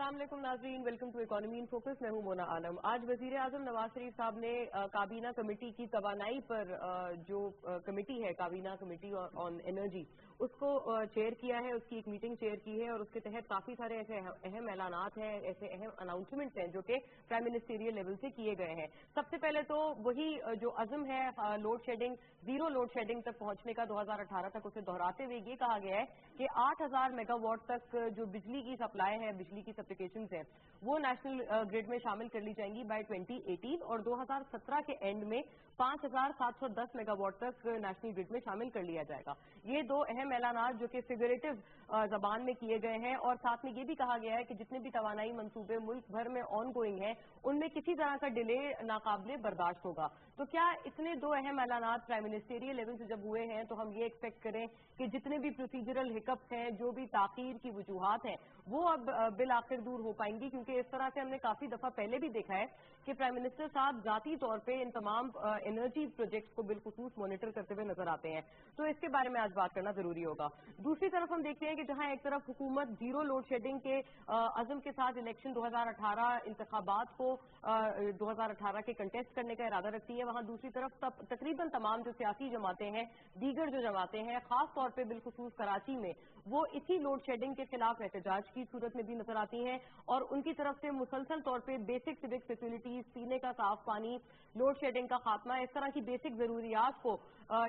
अस्सलाम वालेकुम नाज़रीन, welcome to economy in focus. मैं हूं मोना आलम। आज वजीर आजम नवाज शरीफ साहब ने काबीना कमेटी की तवानाई पर जो कमेटी है, काबीना कमेटी ऑन एनर्जी, उसको चेयर किया है, उसकी एक मीटिंग चेयर की है और उसके तहत काफी सारे ऐसे अहम ऐलानात हैं, ऐसे अहम अनाउंसमेंट्स हैं जो कि प्राइम मिनिस्टेरियल लेवल से किए गए हैं। सबसे पहले तो वही जो अज़म है load shedding, zero load shedding तक पहुंचने का 2018 तक, उसे दोहराते हुए ये कहा गया है कि 8000 मेगावाट तक जो बिजली की सप्लाई है, बिजली की सप्लिकेशंस हैं, वो नेशनल ग्रिड में शामिल कर ली जाएंगी बाय 2018 और 2017 के एंड में 5710 मेगावाट तक नेशनल ग्रिड में शामिल कर लिया जाएगा। ये दो अहम ऐलानात जो कि फिगरेटिव जबान में किए गए हैं और साथ में ये भी कहा गया है कि जितने भी तवानाई मंसूबे मुल्क भर में ऑन गोइंग हैं, उनमें किसी तरह का डिले नाकाबिले बर्दाश्त होगा। तो क्या इतने दो अहम ऐलानात प्राइम मिनिस्टेरियल लेवल से जब हुए हैं तो हम ये एक्सपेक्ट करें कि जितने भी प्रोसीजरल हिकअप्स हैं, जो भी ताखीर की वजूहात हैं, वो अब बिल आखिर दूर हो पाएंगी? क्योंकि इस तरह से हमने काफी दफा पहले भी देखा है कि प्राइम मिनिस्टर साहब जाती तौर पे इन तमाम एनर्जी प्रोजेक्ट्स को बिलखुसूस मॉनिटर करते हुए नजर आते हैं। तो इसके बारे में आज बात करना जरूरी होगा। दूसरी तरफ हम देखते हैं कि जहां एक तरफ हुकूमत जीरो लोड शेडिंग के अज़म के साथ इलेक्शन 2018 इंतखाबात को 2018 के कंटेस्ट करने का इरादा रखती है, वहां दूसरी तरफ तकरीबन तमाम जो सियासी जमातें हैं, दीगर जो जमातें हैं, खास तौर पर बिलखुसूस कराची में, वो इसी लोड शेडिंग के खिलाफ एहतजाज की सूरत में भी नजर आती हैं और उनकी तरफ से मुसलसल तौर पे बेसिक सिविक फैसिलिटीज, पीने का साफ पानी, लोड शेडिंग का खात्मा, इस तरह की बेसिक जरूरियात को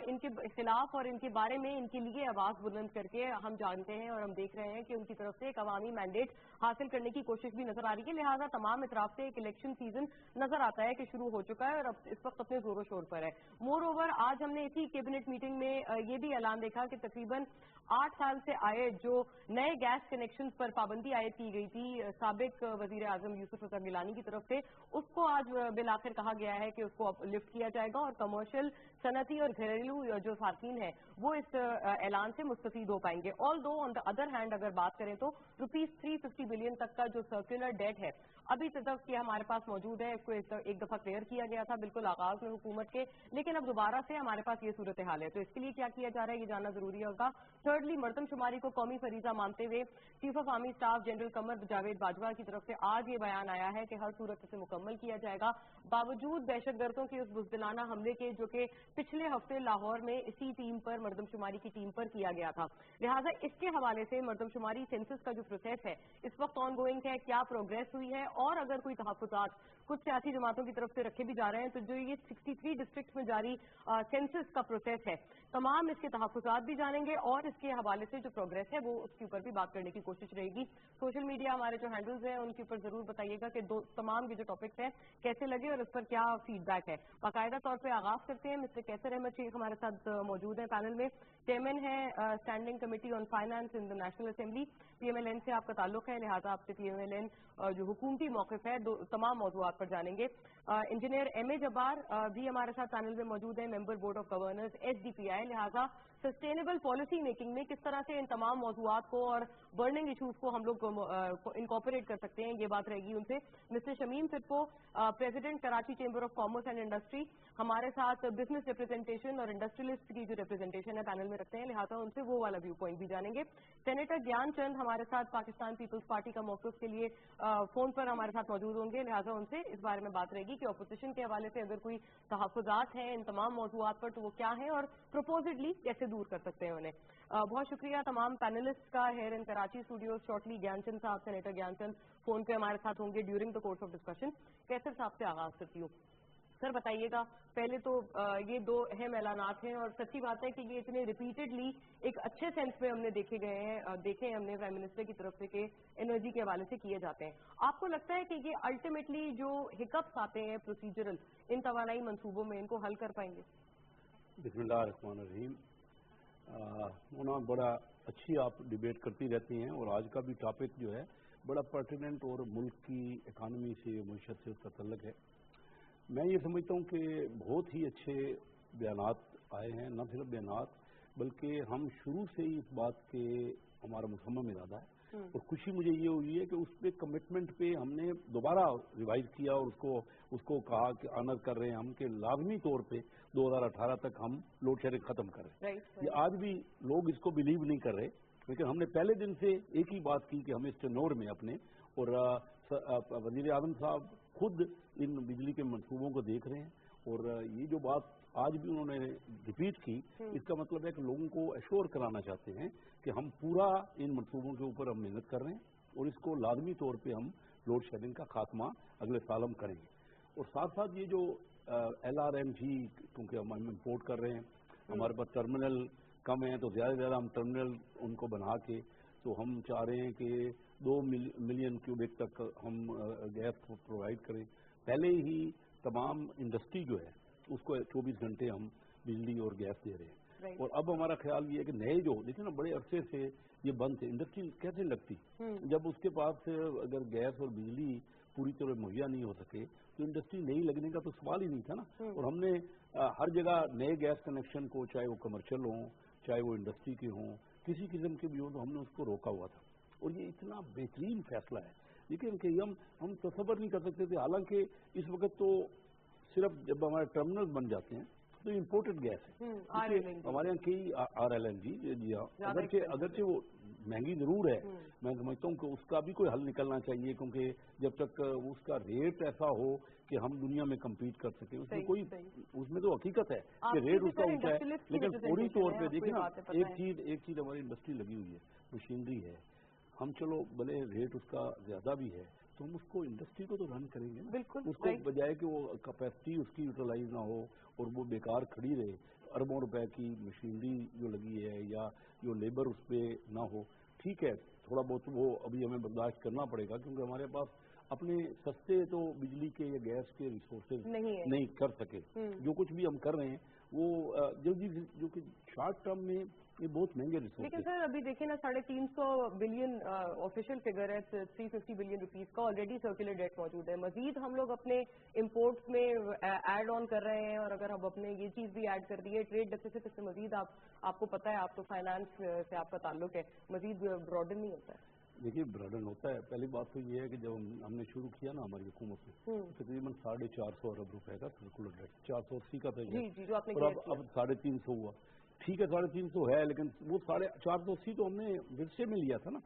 इनके खिलाफ और इनके बारे में इनके लिए आवाज बुलंद करके हम जानते हैं और हम देख रहे हैं कि उनकी तरफ से एक अवामी मैंडेट हासिल करने की कोशिश भी नजर आ रही है। लिहाजा तमाम इतराफ से एक इलेक्शन सीजन नजर आता है कि शुरू हो चुका है और अब इस वक्त अपने जोरों शोर पर है। मोर ओवर आज हमने इसी कैबिनेट मीटिंग में ये भी ऐलान देखा कि तकरीबन 8 साल से आए जो नए गैस कनेक्शन पर पाबंदी आयद की गई थी साबिक वजीर आजम यूसुफ रजा गिलानी की तरफ से, उसको आज बिल आखिर कहा गया है कि उसको लिफ्ट किया जाएगा और कमर्शियल, सनती और घरेलू जो सार्फिन है वो इस ऐलान से मुस्तफीद हो पाएंगे। ऑल दो ऑन द अदर हैंड अगर बात करें तो ₹350 बिलियन तक का जो सर्कुलर डेट है अभी तक कि हमारे पास मौजूद है, इसको एक दफा क्लियर किया गया था बिल्कुल आगाज में हुकूमत के, लेकिन अब दोबारा से हमारे पास ये सूरत हाल है। तो इसके लिए क्या किया जा रहा है ये जानना जरूरी होगा। थर्डली, मर्दमशुमारी को कौमी फरीजा मानते हुए chief of army staff general Qamar Javed Bajwa की तरफ से आज ये बयान आया है कि हर सूरत से मुकम्मल किया जाएगा, बावजूद दहशतगर्दों के उस बुज़दिलाना हमले के जो कि पिछले हफ्ते लाहौर में इसी टीम पर, मर्दमशुमारी की टीम पर किया गया था। लिहाजा इसके हवाले से मर्दमशुमारी सेंसस का जो प्रोसेस है इस वक्त ऑन गोइंग है, क्या प्रोग्रेस हुई है और अगर कोई तहफ्फुज़ात कुछ सियासी जमातों की तरफ से रखे भी जा रहे हैं तो जो ये 63 डिस्ट्रिक्ट में जारी सेंसस का प्रोसेस है, तमाम इसके तहफ्फुज़ात भी जानेंगे और इसके हवाले से जो प्रोग्रेस है वो उसके ऊपर भी बात करने की कोशिश रहेगी। सोशल मीडिया हमारे जो हैंडल्स हैं उनके ऊपर जरूर बताइएगा कि तमाम ये जो टॉपिक्स हैं कैसे लगे और इस पर क्या फीडबैक है। बाकायदा तौर पर आगाज करते हैं। मिस्टर कैसर अहमद शेख हमारे साथ मौजूद है पैनल में, चेयरमैन है standing committee on finance in the national assembly. PMLN से आपका ताल्लुक है, लिहाजा आपसे पीएमएलएन जो हुकूमती मौक़िफ़ है तमाम मौज़ूआत पर जानेंगे। इंजीनियर एम ए जब्बार भी हमारे साथ पैनल में मौजूद है, मेंबर बोर्ड ऑफ गवर्नर्स एचडीपीआई। लिहाजा सस्टेनेबल पॉलिसी मेकिंग में किस तरह से इन तमाम मौज़ूआत को और बर्निंग इशूज को हम लोग इनकॉर्पोरेट कर सकते हैं, ये बात रहेगी उनसे। मिस्टर शमीम सिद्दको, president Karachi chamber of commerce and industry, हमारे साथ बिजनेस रिप्रेजेंटेशन और इंडस्ट्रियलिस्ट की जो रिप्रेजेंटेशन है पैनल में रखते हैं, लिहाजा उनसे वो वाला व्यू पॉइंट भी जानेंगे। सेनेटर ज्ञान चंद हमारे साथ पाकिस्तान पीपल्स पार्टी का मौक़िफ़ के लिए फोन पर हमारे साथ मौजूद होंगे, लिहाजा उनसे इस बारे में बात रहेगी कि अपोजिशन के हवाले से अगर कोई तहफ्फुज़ात हैं इन तमाम मौज़ूआत पर तो वो क्या है और प्रपोजिडली कैसे दूर कर सकते हैं उन्हें। बहुत शुक्रिया तमाम पैनलिस्ट का। Here in Karachi studio shortly Gyanchand साहब, सेनेटर ज्ञानचंद फोन पे हमारे साथ होंगे during the course of discussion. Qaiser साहब से आगाज करती हूँ। सर बताइएगा, पहले तो ये दो अहम ऐलानात हैं और सच्ची बात है कि ये इतने रिपीटेडली एक अच्छे सेंस में हमने देखे हैं हमने प्राइम मिनिस्टर की तरफ से कि एनर्जी के हवाले से किए जाते हैं। आपको लगता है कि ये अल्टीमेटली जो हिकअप्स आते हैं प्रोसीजरल इन तवानाई मंसूबों में, इनको हल कर पाएंगे? बिस्मिल्लाहिर्रहमानिर्रहीम। बड़ा अच्छी आप डिबेट करती रहती हैं और आज का भी टॉपिक जो है बड़ा पर्टिनेंट और मुल्क की इकानमी से, मईशत से उसका तल्लुक है। मैं ये समझता हूँ कि बहुत ही अच्छे बयानात आए हैं, न सिर्फ बयानात बल्कि हम शुरू से ही इस बात के हमारा मुसम्मम इरादा है और खुशी मुझे ये हुई है कि उस पे कमिटमेंट पे हमने दोबारा रिवाइज किया और उसको कहा कि ऑनर कर रहे हैं हम कि लाजमी तौर पे 2018 तक हम लोड शेडिंग खत्म कर रहे हैं। ये आज भी लोग इसको बिलीव नहीं कर रहे, लेकिन हमने पहले दिन से एक ही बात की कि हम इस टेन्योर में अपने اور वज़ीर आज़म साहब खुद इन बिजली के मंसूबों को देख रहे हैं और ये जो बात आज भी उन्होंने रिपीट की, इसका मतलब है कि लोगों को एश्योर कराना चाहते हैं कि हम पूरा इन मंसूबों के ऊपर हम मेहनत कर रहे हैं और इसको लाजमी तौर पे हम लोड शेडिंग का खात्मा अगले साल हम करेंगे। और साथ साथ ये जो LRMG, क्योंकि हम इम्पोर्ट कर रहे हैं, हमारे पास टर्मिनल कम है तो ज़्यादा से ज़्यादा हम टर्मिनल उनको बना के, तो हम चाह रहे हैं कि 2 मिलियन क्यूबिक तक हम गैस प्रोवाइड करें। पहले ही तमाम इंडस्ट्री जो है उसको 24 घंटे हम बिजली और गैस दे रहे हैं। और अब हमारा ख्याल ये है कि नए जो देखिए ना, बड़े अरसे से ये बंद थे, इंडस्ट्री कैसे लगती, जब उसके पास अगर गैस और बिजली पूरी तरह मुहैया नहीं हो सके तो इंडस्ट्री नहीं लगने का तो सवाल ही नहीं था ना। और हमने हर जगह नए गैस कनेक्शन को, चाहे वो कमर्शियल हों चाहे वो इंडस्ट्री के हों, किसी किस्म के भी हों, तो हमने उसको रोका हुआ था। और ये इतना बेहतरीन फैसला है, लेकिन कि हम तसव्वुर नहीं कर सकते थे। हालांकि इस वक्त तो सिर्फ जब हमारे टर्मिनल बन जाते हैं तो इम्पोर्टेड गैस है, हमारे यहाँ कई RLNG, जी हाँ, अगरचे वो महंगी जरूर है, मैं समझता हूँ कि उसका भी कोई हल निकलना चाहिए, क्योंकि जब तक उसका रेट ऐसा हो कि हम दुनिया में कम्पीट कर सके, उसमें तो हकीकत है कि रेट उसका ऊंचा है। लेकिन पूरी तौर पे देखिए ना, एक चीज हमारी इंडस्ट्री लगी हुई है, मशीनरी है, हम चलो भले रेट उसका ज्यादा भी है तो हम उसको इंडस्ट्री को तो रन करेंगे ना, उसको बजाय कि वो कैपेसिटी उसकी यूटिलाइज ना हो और वो बेकार खड़ी रहे, अरबों रुपए की मशीनरी जो लगी है या जो लेबर उस पर ना हो। ठीक है, थोड़ा बहुत वो अभी हमें बर्दाश्त करना पड़ेगा, क्योंकि हमारे पास अपने सस्ते तो बिजली के या गैस के रिसोर्सेज नहीं कर सके। जो कुछ भी हम कर रहे हैं वो जल्दी, जो कि शॉर्ट टर्म में ये बहुत महंगे रिसोर्स। लेकिन सर अभी देखिए ना, 350 बिलियन ऑफिशियल फिगर है, 350 बिलियन रुपीस का ऑलरेडी सर्कुलर डेट मौजूद है। मजीद हम लोग अपने इम्पोर्ट्स में ऐड ऑन कर रहे हैं, और अगर हम अपने ये चीज भी ऐड कर दी है ट्रेड डेफिसिट, इससे मजीद आपको पता है, आप तो फाइनेंस से आपका ताल्लुक है, मजीद ब्रॉडन नहीं होता है। देखिए, ब्रॉडन होता है। पहली बात तो ये है कि जब हमने शुरू किया ना हमारी हुकूमत में, तकरीबन 450 अरब रुपए का सर्कुलर डेट, 480 का था, और अब 350 हुआ। ठीक है, 350 है, लेकिन वो 480 तो हमने विरसे में लिया था ना,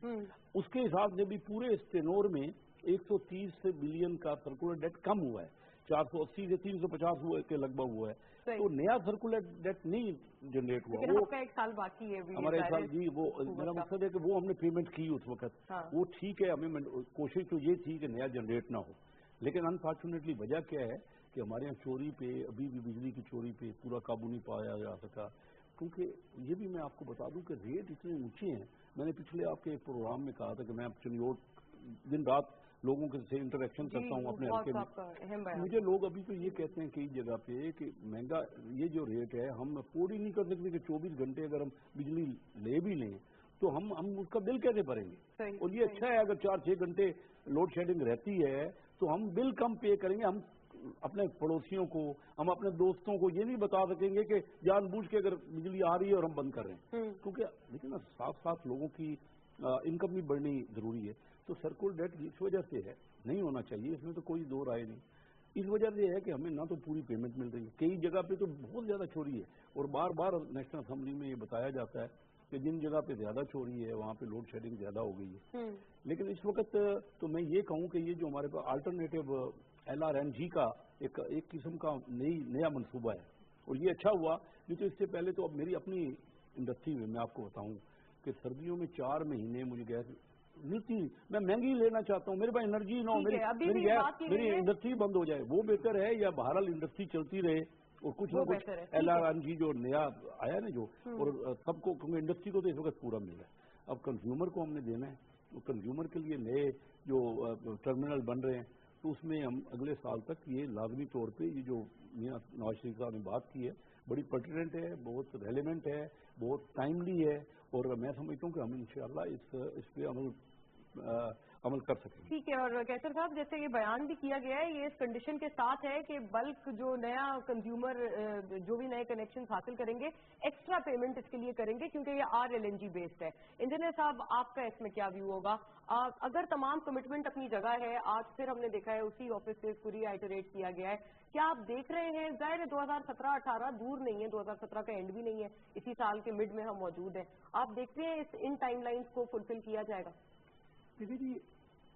उसके हिसाब से भी पूरे स्टेनोर में 130 बिलियन का सर्कुलर डेट कम हुआ है, 480 से 350 हुए के लगभग हुआ है। तो नया सर्कुलर डेट नहीं जनरेट हुआ, वो एक साल बाकी है हमारा एक साल जी। वो मेरा मकसद है कि वो हमने पेमेंट की उस वक्त, वो ठीक है, हमें कोशिश तो ये थी कि नया जनरेट ना हो। लेकिन अनफॉर्चुनेटली वजह क्या है कि हमारे यहाँ चोरी पे, अभी भी बिजली की चोरी पे पूरा काबू नहीं पाया जा सका, क्योंकि ये भी मैं आपको बता दूं कि रेट इतने ऊंचे हैं। मैंने पिछले आपके एक प्रोग्राम में कहा था कि मैं चनियोट दिन रात लोगों के से इंटरेक्शन करता हूँ अपने हल्के में। मुझे लोग अभी तो ये कहते हैं कई जगह पे कि महंगा ये जो रेट है हम अफोर्ड ही नहीं कर सकते कि 24 घंटे अगर हम बिजली ले भी लें तो हम उसका बिल कैसे भरेंगे। और ये अच्छा है अगर 4-6 घंटे लोड शेडिंग रहती है तो हम बिल कम पे करेंगे। हम अपने पड़ोसियों को, हम अपने दोस्तों को ये नहीं बता सकेंगे कि जानबूझ के अगर बिजली आ रही है और हम बंद कर रहे हैं, क्योंकि देखिए ना, साथ साथ लोगों की इनकम भी बढ़नी जरूरी है। तो सर्कुलर डेट इस वजह से है, नहीं होना चाहिए, इसमें तो कोई दो राय नहीं। इस वजह से है कि हमें ना तो पूरी पेमेंट मिल रही है, कई जगह पे तो बहुत ज्यादा चोरी है, और बार बार नेशनल असेंबली में ये बताया जाता है कि जिन जगह पे ज्यादा चोरी है वहाँ पे लोड शेडिंग ज्यादा हो गई है। लेकिन इस वक्त तो मैं ये कहूँ कि ये जो हमारे पास अल्टरनेटिव LRMG का एक किस्म का नया मनसूबा है, और ये अच्छा हुआ। नहीं तो इससे पहले तो अब मेरी अपनी इंडस्ट्री में मैं आपको बताऊं कि सर्दियों में 4 महीने मुझे गैस मिलती, मैं महंगी लेना चाहता हूँ, मेरे पास एनर्जी ना हो, मेरी इंडस्ट्री बंद हो जाए, वो बेहतर है, या बहरहाल इंडस्ट्री चलती रहे और कुछ ना कुछ LRMG जो नया आया ना जो, और सबको, क्योंकि इंडस्ट्री को तो इस वक्त पूरा मिल रहा है, अब कंज्यूमर को हमने देना है, तो कंज्यूमर के लिए नए जो टर्मिनल बन रहे हैं, तो उसमें हम अगले साल तक ये लाजमी तौर पे ये जो मियां नवाज शरीफ साहब ने बात की है बड़ी पर्टिनेंट है, बहुत रेलिवेंट है, बहुत टाइमली है, और मैं समझता हूँ कि हम इंशाल्लाह इस पे अमल कर सकेंगे। ठीक है। और कैसर साहब, जैसे ये बयान भी किया गया है, ये इस कंडीशन के साथ है कि बल्क जो नया कंज्यूमर जो भी नए कनेक्शन हासिल करेंगे एक्स्ट्रा पेमेंट इसके लिए करेंगे, क्योंकि ये RLNG बेस्ड है। इंजीनियर साहब, आपका इसमें क्या व्यू होगा? अगर तमाम कमिटमेंट अपनी जगह है, आज फिर हमने देखा है उसी ऑफिस से इसको रीआइटरेट किया गया है, क्या आप देख रहे हैं, जाहिर है 2017-18 दूर नहीं है, 2017 का एंड भी नहीं है, इसी साल के मिड में हम मौजूद हैं, आप देखते हैं इन टाइमलाइंस को फुलफिल किया जाएगा? देखिए जी,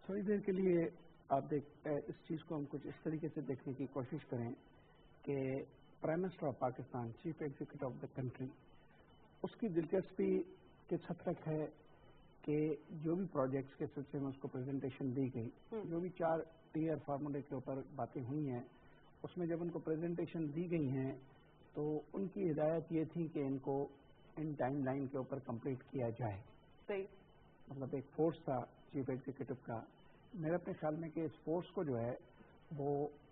थोड़ी देर के लिए आप इस चीज़ को हम कुछ इस तरीके से देखने की कोशिश करें कि prime minister of Pakistan, chief executive of the country, उसकी दिलचस्पी किस हद तक है कि जो भी प्रोजेक्ट्स के सिलसिले में उसको प्रेजेंटेशन दी गई, जो भी 4 टीयर फार्मूले के ऊपर बातें हुई हैं, उसमें जब उनको प्रेजेंटेशन दी गई हैं तो उनकी हिदायत ये थी कि इनको इन टाइम लाइन के ऊपर कंप्लीट किया जाए। सही, मतलब एक फोर्स था चीफ एग्जीक्यूटिव का। मेरे अपने ख्याल में कि इस फोर्स को जो है वो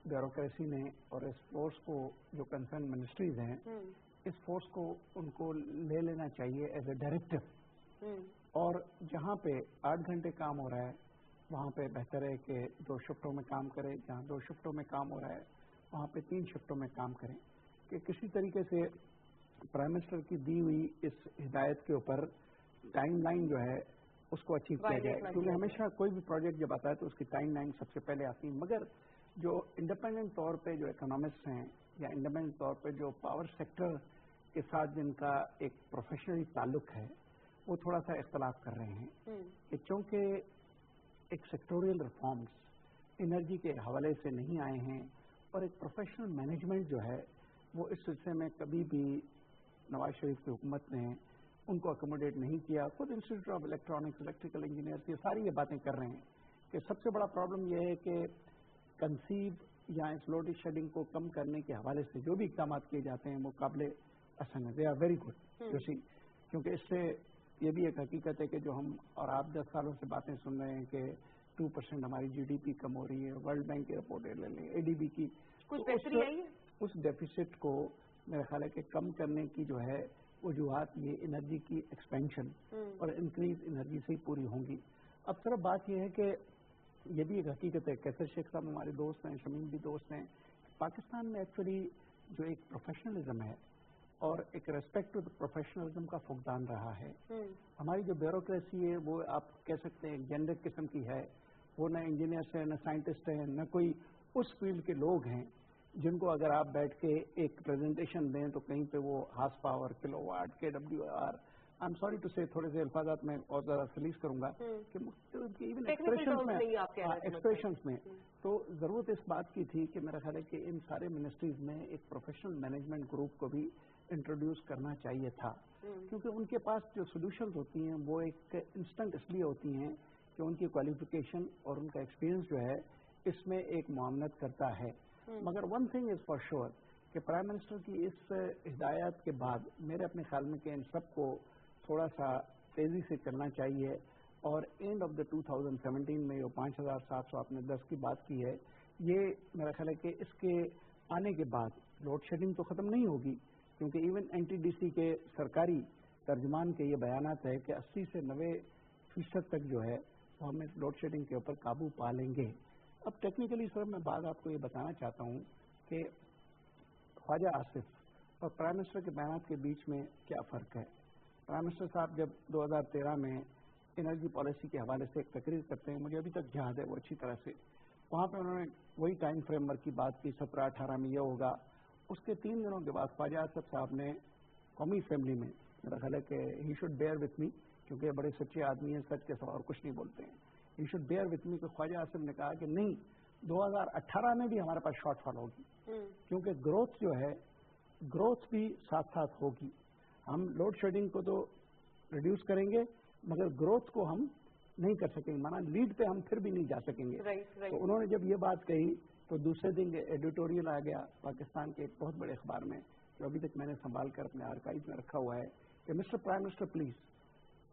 ब्यूरोक्रेसी ने, और इस फोर्स को जो कंसर्न मिनिस्ट्रीज हैं, इस फोर्स को उनको ले लेना चाहिए एज ए डायरेक्टिव। और जहाँ पे 8 घंटे काम हो रहा है वहाँ पे बेहतर है कि 2 शिफ्टों में काम करें, जहाँ 2 शिफ्टों में काम हो रहा है वहाँ पे 3 शिफ्टों में काम करें, कि किसी तरीके से प्राइम मिनिस्टर की दी हुई इस हिदायत के ऊपर टाइमलाइन जो है उसको अचीव किया जाए। क्योंकि हमेशा कोई भी प्रोजेक्ट जब आता है तो उसकी टाइमलाइन सबसे पहले आती है, मगर जो इंडिपेंडेंट तौर पे जो इकोनॉमिस्ट हैं या इंडिपेंडेंट तौर पे जो पावर सेक्टर के साथ जिनका एक प्रोफेशनली ताल्लुक है वो थोड़ा सा इख्तलाफ कर रहे हैं कि चूँकि एक सेक्टोरियल रिफॉर्म्स एनर्जी के हवाले से नहीं आए हैं और एक प्रोफेशनल मैनेजमेंट जो है वो इस सिलसिले में कभी भी नवाज शरीफ की हुकूमत ने उनको अकोमोडेट नहीं किया। खुद institute of electronics, electrical engineers ये सारी ये बातें कर रहे हैं कि सबसे बड़ा प्रॉब्लम ये है कि कंसीव या इस लोड शेडिंग को कम करने के हवाले से जो भी इक़दाम किए जाते हैं वो काबिल पसंद है, they are very good choice. क्योंकि इससे ये भी एक हकीकत है कि जो हम और आप 10 सालों से बातें सुन रहे हैं कि 2% हमारी GDP कम हो रही है, वर्ल्ड बैंक की रिपोर्ट ले लें, ADB की, कुछ बेहतरी आई है? उस डेफिसिट को मेरा ख्याल है कि कम करने की जो है वजूहत ये एनर्जी की एक्सपेंशन और इंक्रीज एनर्जी से ही पूरी होंगी। अब सिर्फ बात यह है कि ये भी एक हकीकत है, कैसर शेख साहब हमारे दोस्त हैं, शमीम भी दोस्त हैं, पाकिस्तान में एक्चुअली जो एक प्रोफेशनलिज्म है और एक रेस्पेक्ट टू द प्रोफेशनलिज्म का फुकदान रहा है। हमारी जो ब्यूरोक्रेसी है वो आप कह सकते हैं जेनरिक किस्म की है, वो न इंजीनियर्स हैं, न साइंटिस्ट हैं, न कोई उस फील्ड के लोग हैं जिनको अगर आप बैठ के एक प्रेजेंटेशन दें तो कहीं पे वो horsepower, kilowatt, KWR, I am sorry to say थोड़े से अल्फाजात में और ज़्यादा रिलीज करूंगा कि इवन एक्सप्रेशंस में तो ज़रूरत इस बात की थी कि मेरा ख्याल है कि इन सारे मिनिस्ट्रीज में एक प्रोफेशनल मैनेजमेंट ग्रुप को भी इंट्रोड्यूस करना चाहिए था। क्योंकि उनके पास जो सोल्यूशंस होती हैं वो एक इंस्टेंट इसलिए होती हैं कि उनकी क्वालिफिकेशन और उनका एक्सपीरियंस जो है इसमें एक मामलत करता है। मगर one thing is for sure कि प्राइम मिनिस्टर की इस हिदायत के बाद मेरे अपने ख्याल में कि इन सबको थोड़ा सा तेज़ी से करना चाहिए और एंड ऑफ द 2017 में जो 5,700 आपने 10 की बात की है, ये मेरा ख्याल है कि इसके आने के बाद लोड शेडिंग तो ख़त्म नहीं होगी, क्योंकि इवन NTDC के सरकारी तर्जमान के ये बयानात है कि 80 से 90% तक जो है वो हम इस लोड शेडिंग के ऊपर काबू पा लेंगे। अब टेक्निकली सर मैं बात आपको ये बताना चाहता हूँ कि ख्वाजा आसिफ और प्राइम मिनिस्टर के बयानात के बीच में क्या फ़र्क है। प्राइम मिनिस्टर साहब जब 2013 में एनर्जी पॉलिसी के हवाले से एक तकरीर करते हैं, मुझे अभी तक याद है वो अच्छी तरह से, वहाँ पे उन्होंने वही टाइम फ्रेमवर्क की बात की, 17-18 में ये होगा। उसके 3 दिनों के बाद ख्वाजा आसिफ साहब ने कौमी असेंबली में, मेरा ख्याल है कि he should bear with me, क्योंकि बड़े सच्चे आदमी हैं, सच के सिवा और कुछ नहीं बोलते हैं, he should bear with me, तो ख्वाजा आसिफ ने कहा कि नहीं 2018 में भी हमारे पास शॉर्टफॉल होगी, क्योंकि ग्रोथ जो है ग्रोथ भी साथ साथ होगी। हम लोड शेडिंग को तो रिड्यूस करेंगे मगर ग्रोथ को हम नहीं कर सकेंगे, माना लीड पे हम फिर भी नहीं जा सकेंगे। तो उन्होंने जब ये बात कही तो दूसरे दिन एडिटोरियल आ गया पाकिस्तान के एक बहुत बड़े अखबार में, जो अभी तक मैंने संभाल कर अपने आर्काइव में रखा हुआ है, कि मिस्टर प्राइम मिनिस्टर प्लीज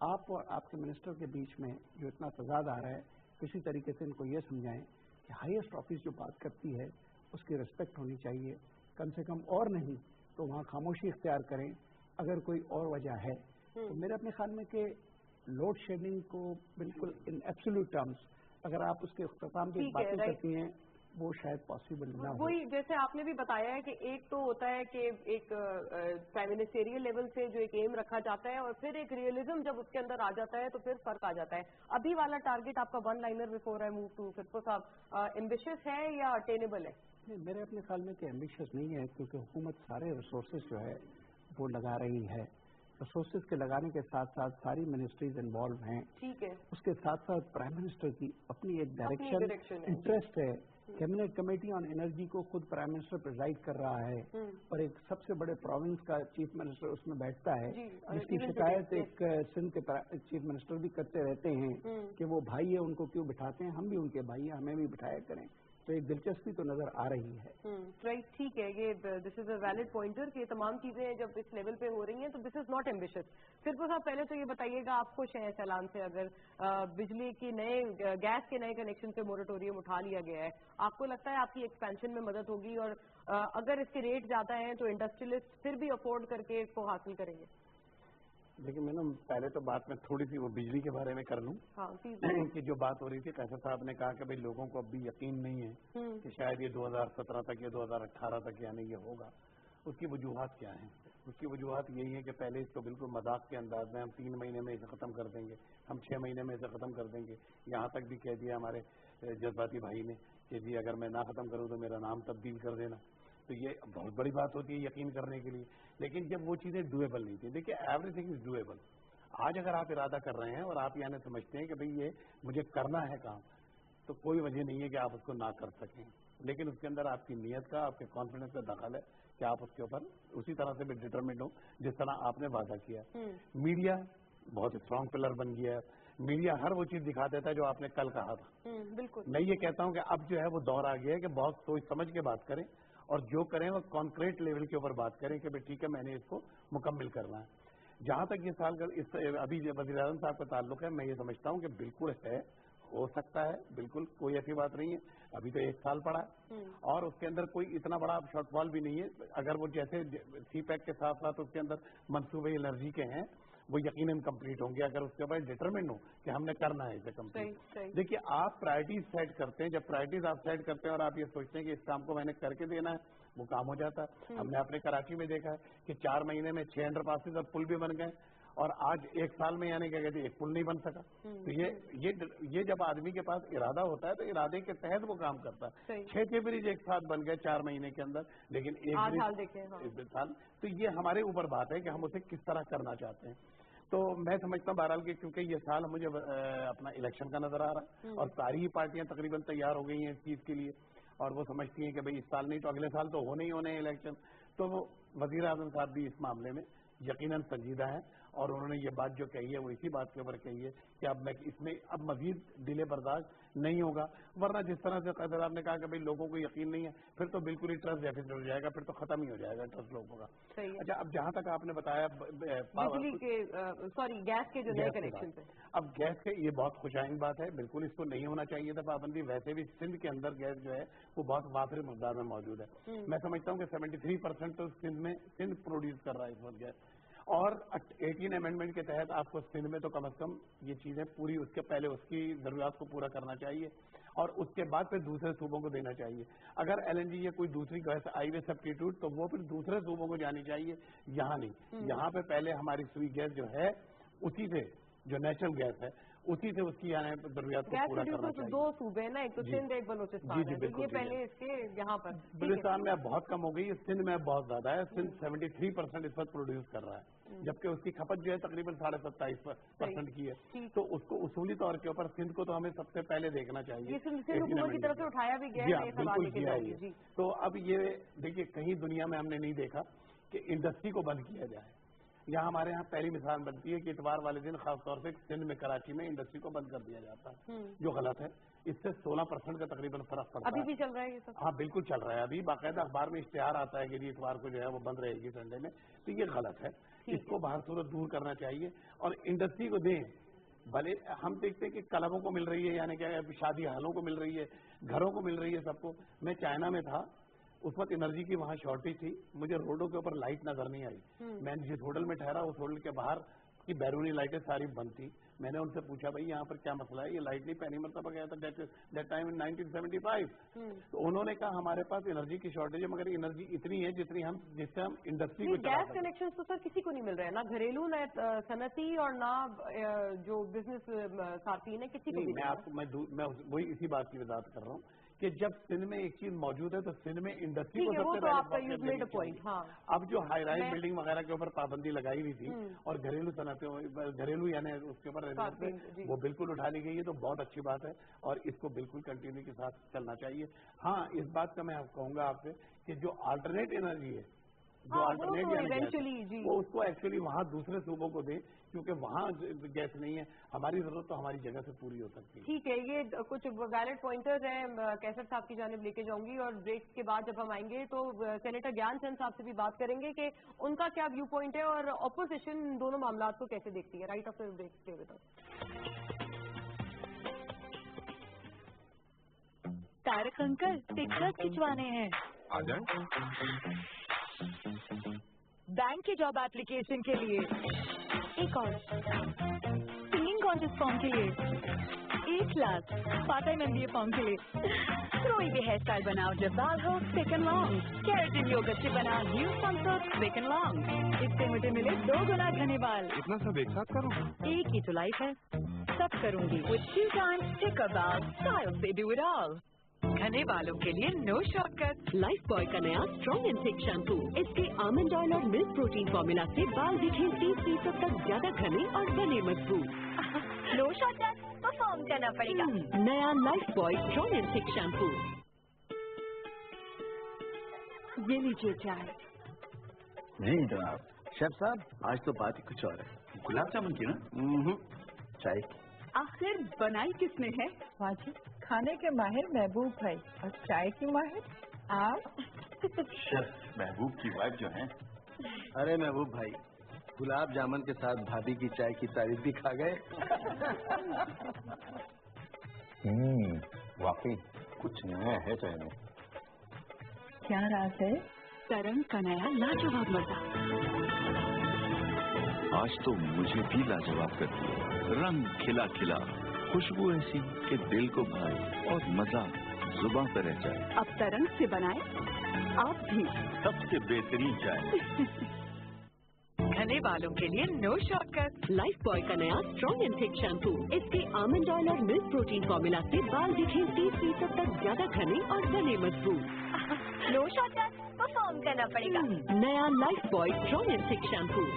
आप और आपके मिनिस्टर के बीच में जो इतना तजाद आ रहा है, किसी तरीके से इनको ये समझाएं कि हाईएस्ट ऑफिस जो बात करती है उसकी रिस्पेक्ट होनी चाहिए, कम से कम और नहीं तो वहाँ खामोशी इख्तियार करें अगर कोई और वजह है। तो मेरे अपने ख्याल में कि लोड शेडिंग को बिल्कुल इन एब्सोल्यूट टर्म्स अगर आप उसके इख्तिताम की बातें करती हैं वो शायद पॉसिबल ना हो। वही जैसे आपने भी बताया है कि एक तो होता है कि एक प्राइम मिनिस्टेरियल लेवल से जो एक एम रखा जाता है और फिर एक रियलिज्म जब उसके अंदर आ जाता है तो फिर फर्क आ जाता है। अभी वाला टारगेट आपका 1 liner before I move to फिर साहब एम्बिशियस है या अटेनेबल है? नहीं, मेरे अपने ख्याल में कि एम्बिशियस नहीं है, क्योंकि हुकूमत सारे रिसोर्सेज जो है वो लगा रही है। रिसोर्सेज के लगाने के साथ साथ सारी मिनिस्ट्रीज इन्वॉल्व हैं। ठीक है। उसके साथ साथ प्राइम मिनिस्टर की अपनी एक डायरेक्शन इंटरेस्ट है। कैबिनेट कमेटी ऑन एनर्जी को खुद प्राइम मिनिस्टर प्रिजाइड कर रहा है और एक सबसे बड़े प्रोविंस का चीफ मिनिस्टर उसमें बैठता है, जिसकी शिकायत एक सिंध के चीफ मिनिस्टर भी करते रहते हैं कि वो भाई है, उनको क्यों बिठाते हैं, हम भी उनके भाई हैं, हमें भी बिठाया करें। तो एक दिलचस्पी तो नजर आ रही है। राइट, ठीक है, ये this is a valid pointer कि तमाम चीजें जब इस लेवल पे हो रही हैं तो दिस इज नॉट एम्बिशियस। सिर्फ साहब पहले तो ये बताइएगा, आप खुश हैं इस ऐलान से? अगर बिजली की गैस के नए कनेक्शन से मोरेटोरियम उठा लिया गया है, आपको लगता है आपकी एक्सपेंशन में मदद होगी? और अगर इसके रेट ज्यादा हैं तो इंडस्ट्रियलिस्ट फिर भी अफोर्ड करके इसको हासिल करेंगे? देखिए मैडम, पहले तो बात मैं थोड़ी सी वो बिजली के बारे में कर लूं। हाँ, कि जो बात हो रही थी, कैसर साहब ने कहा कि भाई लोगों को अब भी यकीन नहीं है कि शायद ये 2017 तक या 2018 तक यानी ये होगा। उसकी वजूहत क्या है? उसकी वजूहत यही है कि पहले इसको बिल्कुल मजाक के अंदाज में हम 3 महीने में इसे खत्म कर देंगे, हम 6 महीने में इसे खत्म कर देंगे। यहाँ तक भी कह दिया हमारे जज्बाती भाई ने कि जी अगर मैं ना खत्म करूँ तो मेरा नाम तब्दील कर देना। तो ये बहुत बड़ी बात होती है यकीन करने के लिए, लेकिन जब वो चीज़ें डुएबल नहीं थी। देखिए एवरीथिंग इज डुएबल। आज अगर आप इरादा कर रहे हैं और आप यानी समझते हैं कि भाई ये मुझे करना है काम, तो कोई वजह नहीं है कि आप उसको ना कर सकें। लेकिन उसके अंदर आपकी नीयत का, आपके कॉन्फिडेंस का दखल है कि आप उसके ऊपर उसी तरह से भी डिटरमिन्ड हो जिस तरह आपने वादा किया। मीडिया बहुत स्ट्रांग पिलर बन गया है। मीडिया हर वो चीज दिखा देता है जो आपने कल कहा था। बिल्कुल। मैं ये कहता हूं कि अब जो है वो दौर आ गया है कि बहुत सोच समझ के बात करें और जो करें वो कॉन्क्रीट लेवल के ऊपर बात करें कि भाई ठीक है मैंने इसको मुकम्मल करना है। जहां तक ये साल अभी वज़ीर आज़म साहब का ताल्लुक है, मैं ये समझता हूं कि बिल्कुल है, हो सकता है, बिल्कुल कोई ऐसी बात नहीं है। अभी तो 1 साल पड़ा है और उसके अंदर कोई इतना बड़ा शॉर्टफॉल भी नहीं है। अगर वो जैसे सीपैक के साथ साथ उसके अंदर मंसूबे एनर्जी के हैं वो यकीनन कंप्लीट होंगे, अगर उसके ऊपर डिटरमिन हो कि हमने करना है इसे कंप्लीट। देखिए आप प्रायोरिटीज सेट करते हैं, जब प्रायोरिटीज आप सेट करते हैं और आप ये सोचते हैं कि इस काम को मैंने करके देना है, वो काम हो जाता है। हमने अपने कराची में देखा है कि 4 महीने में 6 अंडरपासेस और पुल भी बन गए और आज 1 साल में यानी क्या कहते हैं एक पुल नहीं बन सका। तो ये जब आदमी के पास इरादा होता है तो इरादे के तहत वो काम करता है। 6 ब्रिज एक साथ बन गए 4 महीने के अंदर, लेकिन एक साल। तो ये हमारे ऊपर बात है कि हम उसे किस तरह करना चाहते हैं। तो मैं समझता हूँ बहरहाल कि क्योंकि ये साल मुझे अपना इलेक्शन का नजर आ रहा है और सारी ही पार्टियां तकरीबन तैयार हो गई हैं इस चीज के लिए और वो समझती हैं कि भाई इस साल नहीं तो अगले साल तो होने ही होने इलेक्शन। तो वज़ीर आज़म साहब भी इस मामले में यकीनन संजीदा है और उन्होंने ये बात जो कही है वो इसी बात के ऊपर कही है कि अब मैं इसमें अब मजीद डिले बर्दाश्त नहीं होगा। वरना जिस तरह से कैसर साहब ने कहा कि भाई लोगों को यकीन नहीं है, फिर तो बिल्कुल ही ट्रस्ट डेफिसिट हो जाएगा, फिर तो खत्म ही हो जाएगा ट्रस्ट लोगों का। अच्छा, अब जहां तक आपने बताया बिजली के गैस के जो नए कनेक्शन है, अब गैस के ये बहुत खुशाइन बात है, बिल्कुल इसको नहीं होना चाहिए था पाबंदी। वैसे भी सिंध के अंदर गैस जो है वो बहुत वाफिर मकदार में मौजूद है। मैं समझता हूँ कि 73% तो सिंध प्रोड्यूस कर रहा है इस वक्त गैस और 18 अमेंडमेंट के तहत आपको सिंध में तो कम से कम ये चीजें पूरी उसके पहले उसकी जरूरत को पूरा करना चाहिए और उसके बाद फिर दूसरे सूबों को देना चाहिए। अगर एलएनजी या कोई दूसरी गैस आई वे सब्स्टिट्यूट तो वो फिर दूसरे सूबों को जानी चाहिए, यहाँ नहीं। यहाँ पे पहले हमारी सुई गैस जो है उसी से जो नेचुरल गैस है उसी से उसकी जरूरत को पूरा करना चाहिए। 2 सूबे ना, एक तो सिंध एक बलोचिस्तान है, ये पहले इसके यहाँ पर बलूचिस्तान में अब बहुत कम हो गई है, सिंध में अब बहुत ज्यादा है। सिंध 73% इस वक्त प्रोड्यूस कर रहा है जबकि उसकी खपत जो है तकरीबन 27.5% की है। तो उसको उसूली तौर के ऊपर सिंध को तो हमें सबसे पहले देखना चाहिए। हुकूमत की तरफ से उठाया भी गया है, बिल्कुल किया है। तो अब ये देखिए कहीं दुनिया में हमने नहीं देखा कि इंडस्ट्री को बंद किया जाए। यहाँ हमारे यहाँ पहली मिसाल बनती है कि इतवार वाले दिन खासतौर से सिंध में कराची में इंडस्ट्री को बंद कर दिया जाता है, जो गलत है। इससे 16% का तकरीबन फर्क पड़ता है। अभी भी चल रहा है ये सब? हाँ बिल्कुल चल रहा है। अभी बाकायदा अखबार में इश्तिहार आता है कि इतवार को जो है वो बंद रहेगी संडे में, तो ये गलत है। इसको बाहर सूरत दूर करना चाहिए और इंडस्ट्री को दें। भले हम देखते हैं कि क्लबों को मिल रही है, यानी क्या शादी हालों को मिल रही है, घरों को मिल रही है सबको। मैं चाइना में था, उस वक्त एनर्जी की वहाँ शॉर्टेज थी, मुझे रोडों के ऊपर लाइट नजर नहीं आई। मैं जिस होटल में ठहरा उस होटल के बाहर की बैरूनी लाइटें सारी बंद थी। मैंने उनसे पूछा भाई यहाँ पर क्या मसला है, ये लाइट नहीं पहली मरतबा गया था दैट टाइम इन 1975। तो उन्होंने कहा हमारे पास एनर्जी की शॉर्टेज है मगर एनर्जी इतनी है जिससे हम इंडस्ट्री को गैस कनेक्शन तो सर किसी को नहीं मिल रहा है, ना घरेलू ना सनती और ना जो बिजनेस साथी ने किसी को नहीं। मैं वही इसी बात की वजाहत कर रहा हूँ کہ جب سندھ میں ایک چیز موجود ہے تو سندھ میں انڈسٹری کو وہ سب تو سے آپ کا پہلے یوز میڈ پوائنٹ. ہاں اب جو ہائی رائز بلڈنگ وغیرہ کے اوپر پابندی لگائی ہوئی تھی اور گھریلو صنعتیں گھریلو یعنی اس کے اوپر وہ بالکل اٹھا لی گئی ہے تو بہت اچھی بات ہے اور اس کو بالکل کنٹینیو کے ساتھ چلنا چاہیے. ہاں اس بات کا میں کہوں گا آپ سے کہ جو آلٹرنیٹ انرجی ہے جو آلٹرنیٹ وہ اس کو ایکچولی وہاں دوسرے صوبوں کو دیں کیونکہ وہاں گیس نہیں ہے. ہماری ضرورت تو ہماری جگہ سے پوری ہو سکتی ہے. ٹھیک ہے, یہ کچھ ویلڈ پوائنٹرز ہیں, کیسر صاحب کی جانب لے کے جاؤں گی اور بریک کے بعد جب ہم آئیں گے تو سینیٹر گیان چند صاحب سے بھی بات کریں گے کہ ان کا کیا ویو پوائنٹ ہے اور اپوزیشن دونوں معاملات کو کیسے دیکھتی ہے. Right after break stay with us. Tariq uncle pictures کھنچوانے ہیں, آ جائیں. بینک کے جاب ایپلیکیشن کے لیے ایک اور, سنگنگ کانٹیسٹ فارم کے لیے 1 lakh, part time MBA form کے لیے کوئی بھی ہیئر اسٹائل بناؤ جب بال ہو تھک اینڈ لانگ, کیراٹن یوگرٹ سے بنا new comfort thick and long, اس سے مجھے ملے 2 گنا گھنے بال. اتنا سب ایک ساتھ کروں, ایک ہی تو لائف ہے, سب کروں گی with 2 times thicker balls, style سے do it all. گھنے بالوں کے لیے نو شارٹ کٹ. لائف بوائے کا نیا اسٹرانگ اینڈ تھک شیمپو, اس کے آمنڈ آئل اور ملک پروٹین فارمولا سے بال دکھیں 30% تک زیادہ گھنے اور بنے مضبوط. نو شارٹ کٹ پرفارم کرنا پڑے گا. نیا Lifebuoy strong and thick shampoo. یہ لیجیے چائے. نہیں جناب, شیف صاحب آج تو بات ہی کچھ اور ہے. گلاب جامن کی نا چائے. آخر بنائی کس نے ہے؟ واجب کھانے کے ماہر محبوب بھائی اور چائے کی ماہر آپ. شیف محبوب کی وائف جو ہیں. ارے محبوب بھائی, گلاب جامن کے ساتھ بھابھی کی چائے کی تعریف بھی کھا گئے. واقعی کچھ نیا ہے چائے میں. کیا راز ہے؟ ترنگ کا نیا لاجواب مزہ. آج تو مجھے بھی لاجواب کرتی ہے. رنگ کھلا کھلا, خوشبو ایسی کہ دل کو بھائے اور مزہ زباں پہ رہ جائے. اب ترنگ سے بنائے آپ بھی سب سے بہترین چائے. گھنے بالوں کے لیے نو شارٹ کٹ. لائف بوائے کا نیا اسٹرانگ اینڈ تھک شیمپو, اس کے آمنڈ آئل اور ملک پروٹین فارمولا سے بال دکھیں 30% تک زیادہ گھنے اور بنے مضبوط. نو شارٹ کٹ پرفارم کرنا پڑے گا. نیا Lifebuoy strong and thick shampoo.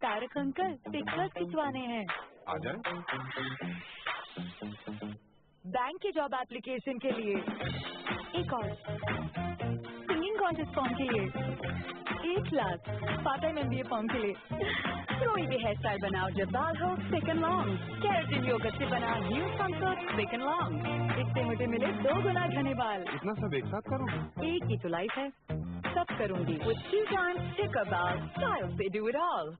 Tariq uncle pictures کھنچوانے ہیں, آ جائیں. بینک کے جاب ایپلیکیشن کے لیے ایک اور, سنگنگ کانٹیسٹ فارم کے لیے 1 lakh, part time MBA form کے لیے کوئی بھی ہیئر اسٹائل بناؤ جب بال ہو تھک اینڈ لانگ, کیراٹن یوگرٹ سے بنا new comfort thick and long, اس سے مجھے ملے 2 گنا گھنے بال. اتنا سب ایک ساتھ کروں, ایک ہی تو لائف ہے, سب کروں گی with 2 times thicker balls, style سے do it all.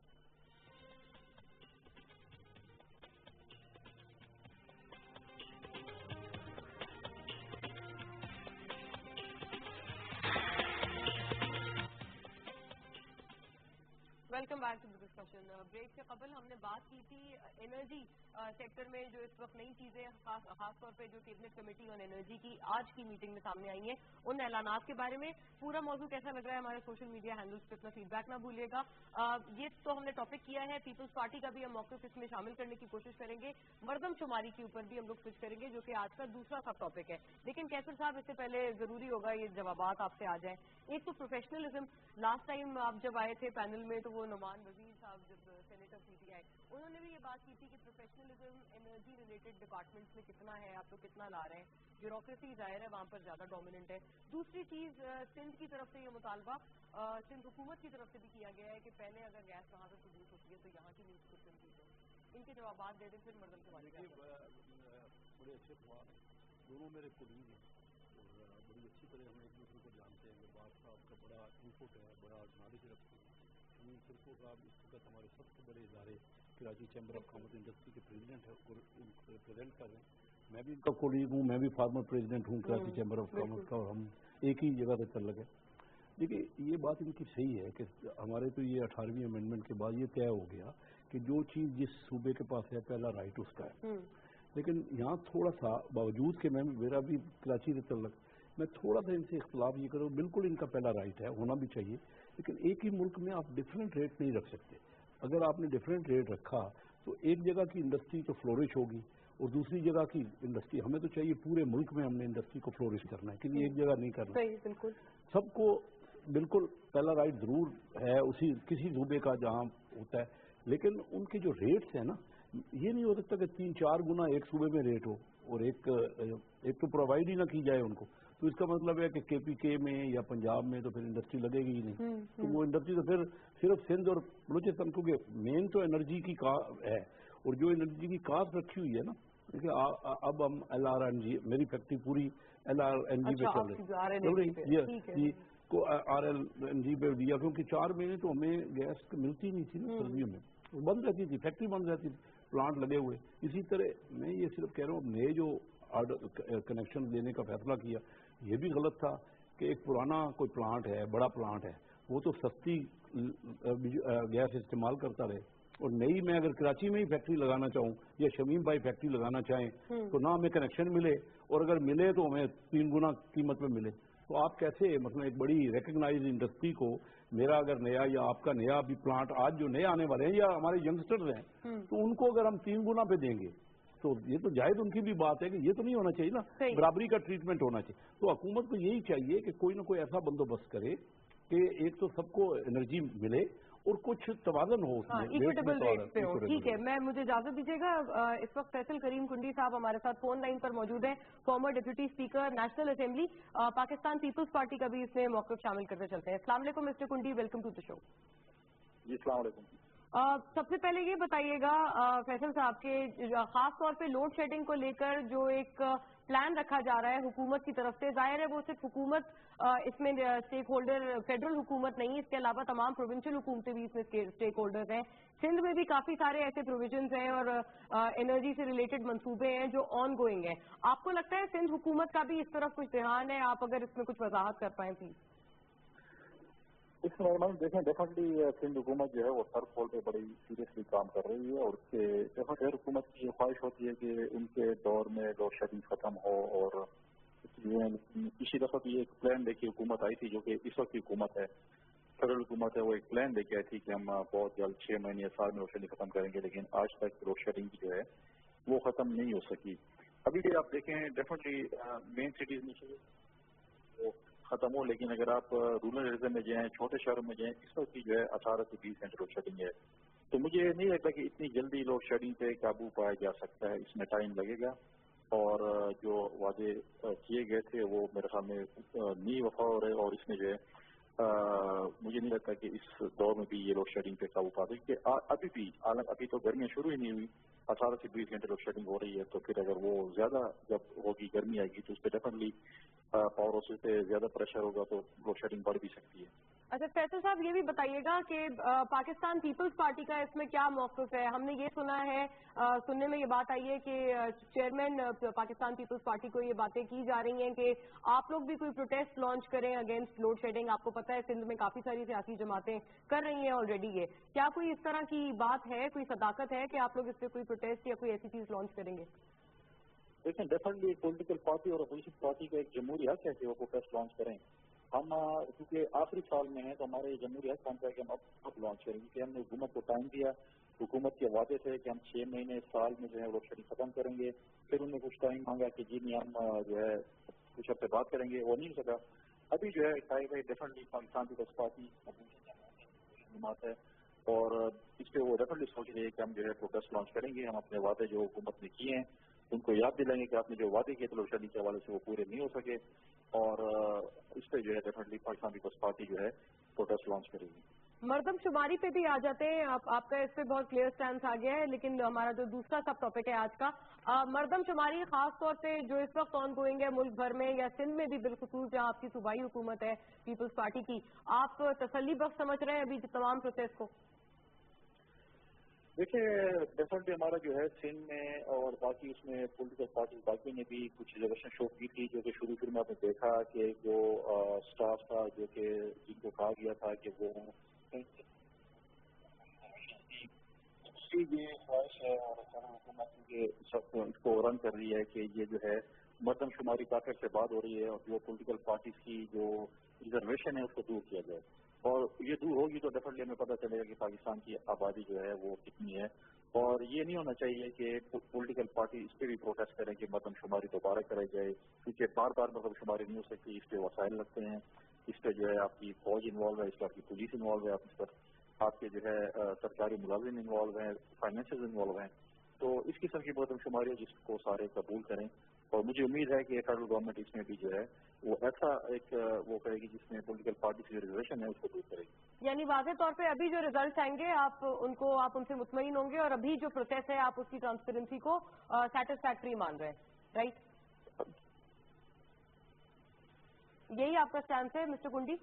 Welcome back to discussion. Break سے قبل ہم نے بات کی تھی انرجی سیکٹر میں جو اس وقت نئی چیزیں خاص طور پہ جو کیبنٹ کمیٹی آن انرجی کی آج کی میٹنگ میں سامنے آئی ہیں, ان اعلانات کے بارے میں. پورا موضوع کیسا لگ رہا ہے ہمارے سوشل میڈیا ہینڈلز پہ اپنا فیڈ بیک نہ بھولیے گا. یہ تو ہم نے ٹاپک کیا ہے, پیپلز پارٹی کا بھی ہم موقف اس میں شامل کرنے کی کوشش کریں گے. مردم شماری کے اوپر بھی ہم لوگ سوئچ کریں گے جو کہ آج کا دوسرا سب ٹاپک ہے. لیکن کیسر صاحب اس سے پہلے ضروری ہوگا یہ جوابات آپ سے آ جائیں. ایک تو پروفیشنلزم, لاسٹ ٹائم آپ جب آئے تھے پینل میں تو وہ نعمان وزیر صاحب جب سینیٹر CPI انہوں نے بھی یہ بات کی تھی کہ پروفیشنلزم انرجی ریلیٹڈ ڈپارٹمنٹس میں کتنا ہے, آپ تو کتنا لا رہے ہیں. بیوروکریسی ظاہر ہے وہاں پر زیادہ ڈومیننٹ ہے. دوسری چیز سندھ کی طرف سے یہ مطالبہ سندھ حکومت کی طرف سے بھی کیا گیا ہے کہ پہلے اگر گیس وہاں سے پروڈیوس ہوتی ہے تو یہاں کی نیوز کو سندھ کی. ان کے جوابات دے دیں پھر مردم شماری. بڑے اچھے سوال ہیں, دونوں میرے کولیگ ہیں اور بڑی اچھی طرح ہم ایک دوسرے کو جانتے ہیں. بات صاحب کا بڑا انپٹ ہے, بڑا نالج رکھتے ہیں. شمیم فرقو صاحب اس وقت ہمارے سب سے بڑے ادارے Karachi chamber of commerce industry کے پریزیڈنٹ ہیں, ریپرزینٹ کر رہے ہیں. میں بھی ان کا کولیگ ہوں, میں بھی فارمر پریزیڈنٹ ہوں کراچی چیمبر آف کامرس کا, اور ہم ایک ہی جگہ پہ تعلق ہے. دیکھیے یہ بات ان کی صحیح ہے کہ ہمارے تو یہ 18ویں امینڈمنٹ کے بعد یہ طے ہو گیا کہ جو چیز جس صوبے کے پاس ہے پہلا رائٹ اس کا ہے. لیکن یہاں تھوڑا سا باوجود کہ میرا بھی کراچی سے تعلق, میں تھوڑا سا ان سے اختلاف یہ کروں. بالکل ان کا پہلا رائٹ ہے, ہونا بھی چاہیے, لیکن ایک ہی ملک میں آپ ڈفرینٹ ریٹ نہیں رکھ سکتے. اگر آپ نے ڈفرینٹ ریٹ رکھا تو ایک جگہ کی انڈسٹری تو فلورش ہوگی और दूसरी जगह की इंडस्ट्री, हमें तो चाहिए पूरे मुल्क में हमने इंडस्ट्री को फ्लोरिश करना है, कि एक जगह नहीं करना। सही, बिल्कुल सबको बिल्कुल पहला राइट जरूर है उसी किसी सूबे का जहाँ होता है, लेकिन उनके जो रेट्स हैं ना, ये नहीं हो सकता कि 3-4 गुना एक सूबे में रेट हो और एक तो प्रोवाइड ही ना की जाए उनको। तो इसका मतलब है कि KPK में या पंजाब में तो फिर इंडस्ट्री लगेगी ही नहीं। तो वो इंडस्ट्री तो फिर सिर्फ सिंध और बलूचिस्तान, क्योंकि मेन तो एनर्जी की है, और जो एनर्जी की कास्ट रखी हुई है ना, देखिए अब हम LRNG, मेरी फैक्ट्री पूरी LRNG पे चल रही को RLNG पे दिया, क्योंकि 4 महीने तो हमें गैस मिलती नहीं थी ना सर्दियों में, बंद रहती थी, फैक्ट्री बंद रहती थी, प्लांट लगे हुए। इसी तरह मैं ये सिर्फ कह रहा हूँ, नए जो कनेक्शन देने का फैसला किया, ये भी गलत था कि एक पुराना कोई प्लांट है, बड़ा प्लांट है, वो तो सस्ती गैस इस्तेमाल करता रहे, और नई मैं अगर कराची में ही फैक्ट्री लगाना चाहूँ या शमीम भाई फैक्ट्री लगाना चाहें, तो ना हमें कनेक्शन मिले, और अगर मिले तो हमें 3 गुना कीमत में मिले। तो आप कैसे, मतलब एक बड़ी रिकग्नाइज इंडस्ट्री को, मेरा अगर नया या आपका नया भी प्लांट आज जो नए आने वाले हैं या हमारे यंगस्टर्स हैं, तो उनको अगर हम 3 गुना पे देंगे, तो ये तो जायज उनकी भी बात है कि ये तो नहीं होना चाहिए ना, बराबरी का ट्रीटमेंट होना चाहिए। तो हुकूमत को यही चाहिए कि कोई ना कोई ऐसा बंदोबस्त करे कि एक तो सबको एनर्जी मिले और कुछ तवाज़न हो, इक्विटेबल रेट पे हो। ठीक है, मुझे इजाजत दीजिएगा। इस वक्त फैसल करीम कुंडी साहब हमारे साथ फोन लाइन पर मौजूद हैं, former deputy speaker National Assembly, Pakistan Peoples Party का भी इसमें मौक़िफ़ शामिल करते चलते हैं। अस्सलाम वालेकुम मिस्टर कुंडी, वेलकम टू द शो। जी अस्सलाम वालेकुम। सबसे पहले ये बताइएगा फैसल साहब के खास तौर पे लोड शेडिंग को लेकर जो एक प्लान रखा जा रहा है हुकूमत की तरफ से, जाहिर है वो सिर्फ हुकूमत इसमें स्टेक होल्डर, फेडरल हुकूमत नहीं, इसके अलावा तमाम प्रोविंशियल हुकूमतें भी इसमें स्टेक होल्डर्स हैं। सिंध में भी काफी सारे ऐसे प्रोविजंस हैं और एनर्जी से रिलेटेड मंसूबे हैं जो ऑन गोइंग है। आपको लगता है सिंध हुकूमत का भी इस तरफ कुछ ध्यान है? आप अगर इसमें कुछ वजाहत कर पाए प्लीज। इस नॉर्मल देखें, डेफिनेटली सिंध हुकूमत जो है वो सर खोल पे बड़ी सीरियसली काम कर रही है, और उसके डेफिनेटली हुकूमत की ख्वाहिश होती है कि उनके दौर में लोड शेडिंग खत्म हो। और इसी दफा भी एक प्लान लेके हुकूमत आई थी, जो कि इस वक्त की हुकूमत है, फेडरल हुकूमत है, वो एक प्लान लेके आई थी कि हम बहुत जल्द 6 महीने या साल में लोड शेडिंग खत्म करेंगे, लेकिन आज तक लोड शेडिंग जो है वो खत्म नहीं हो सकी। अभी भी आप देखें, डेफिनेटली मेन सिटीज में वो खत्म हो, लेकिन अगर आप रूरल एरिया में जाएं, छोटे शहरों में जाएं, इस वक्त की जो है 18 से 20 घंटे लोड शेडिंग है। तो मुझे नहीं लगता कि इतनी जल्दी लोड शेडिंग पे काबू पाया जा सकता है, इसमें टाइम लगेगा। और जो वादे किए गए थे वो मेरे ख्याल में नहीं वफा हो रहे, और इसमें जो है मुझे नहीं लगता कि इस दौर में भी ये लोड शेडिंग पे काबू पा देंगे। अभी भी अभी तो गर्मियाँ शुरू ही नहीं हुई, 18 से 20 घंटे लोड शेडिंग हो रही है, तो फिर अगर वो ज्यादा जब होगी, गर्मी आएगी, तो उस पर डेफिनेटली पावर हाउसेस पे ज्यादा प्रेशर होगा, तो लोड शेडिंग बढ़ भी सकती है। अच्छा फैसल साहब, ये भी बताइएगा कि पाकिस्तान पीपल्स पार्टी का इसमें क्या मौक़िफ़ है? हमने ये सुना है, सुनने में ये बात आई है कि चेयरमैन पाकिस्तान पीपल्स पार्टी को ये बातें की जा रही हैं कि आप लोग भी कोई प्रोटेस्ट लॉन्च करें अगेंस्ट लोड शेडिंग। आपको पता है सिंध में काफी सारी सियासी जमातें कर रही हैं ऑलरेडी ये। क्या कोई इस तरह की बात है, कोई सदाकत है कि आप लोग इस पर कोई प्रोटेस्ट या कोई ऐसी चीज लॉन्च करेंगे? देखें, डेफिनेटली पॉलिटिकल पार्टी और अपोजिशन पार्टी का एक जमहूरी हक है कि वो प्रोटेस्ट लॉन्च करें। हम क्योंकि आखिरी साल में है, तो हमारे जमहूरी हक बनता है कि हम अब लॉन्च करेंगे, क्योंकि हमने हुकूमत को टाइम दिया। हुकूमत के वादे थे कि हम 6 महीने साल में जो है लोड शेडिंग खत्म करेंगे। फिर उन्होंने कुछ टाइम मांगा कि जी नहीं, हम जो है कुछ हफ्ते बात करेंगे, वो नहीं हो सका। अभी जो है डेफिनेटली पाकिस्तान पीपल्स पार्टी जमात है, और इस पे वो डेफिनेटली सोच रही है कि हम जो है प्रोटेस्ट लॉन्च करेंगे। हम अपने वादे जो हुकूमत ने किए हैं उनको याद दिलाएंगे कि आपने जो वादे किए थे लोड शेडिंग के हवाले से वो पूरे नहीं हो सके, और इस पे जो है डेफिनेटली पाकिस्तान पीपल्स पार्टी जो है प्रोटेस्ट लॉन्च करेगी। मर्दमशुमारी पे भी आ जाते हैं, आपका इस पे बहुत क्लियर स्टैंड आ गया है, लेकिन हमारा जो दूसरा सब टॉपिक है आज का, मर्दमशुमारी खास तौर पे जो इस वक्त ऑन गोइंग है मुल्क भर में या सिंध में भी बिलखुसूस जहाँ आपकी सूबाई हुकूमत है पीपल्स पार्टी की, आप तसल्ली बख्श समझ रहे हैं अभी तमाम प्रोसेस को? देखिए, डेफिनेटली हमारा जो है सिंध में और बाकी उसमें पॉलिटिकल पार्टी बाकी ने भी कुछ रिजर्वेशन शो की थी, जो कि शुरू में आपने देखा कि जो स्टाफ था, जो कि जिनको कहा गया था कि वो ये ख्वाहिश है और हुकूमत के सब इसको रन कर रही है कि ये जो है मर्दमशुमारी काफिर से बात हो रही है, और जो पॉलिटिकल पार्टीज की जो रिजर्वेशन है उसको दूर किया जाए। और ये दूर होगी तो डेफिनेटली हमें पता चलेगा कि पाकिस्तान की आबादी जो है वो कितनी है, اور یہ نہیں ہونا چاہیے کہ پولیٹیکل پارٹی اس پہ بھی پروٹیسٹ کریں کہ مردم شماری دوبارہ کرائی جائے، کیونکہ بار بار مردم شماری نہیں ہو سکتی، اس پہ وسائل لگتے ہیں، اس پہ جو ہے آپ کی فوج انوالو ہے، اس پہ آپ کی پولیس انوالو ہے، اس پر آپ کے جو ہے سرکاری ملازم انوالو ہیں، فائنینشیل انوالو ہیں. تو اس قسم کی مردم شماری ہے جس کو سارے قبول کریں، اور مجھے امید ہے کہ فیڈرل گورنمنٹ اس میں بھی جو ہے وہ ایسا ایک وہ کرے گی جس میں پولیٹیکل پارٹی کی جو ریزرویشن ہے اس کو دور کرے گی. یعنی واضح طور پہ ابھی جو ریزلٹ آئیں گے آپ ان سے مطمئن ہوں گے، اور ابھی جو پروسیس ہے آپ اس کی ٹرانسپیرنسی کو سیٹسفیکٹری مان رہے ہیں، رائٹ؟ یہی آپ کا اسٹینس ہے مسٹر کنڈی؟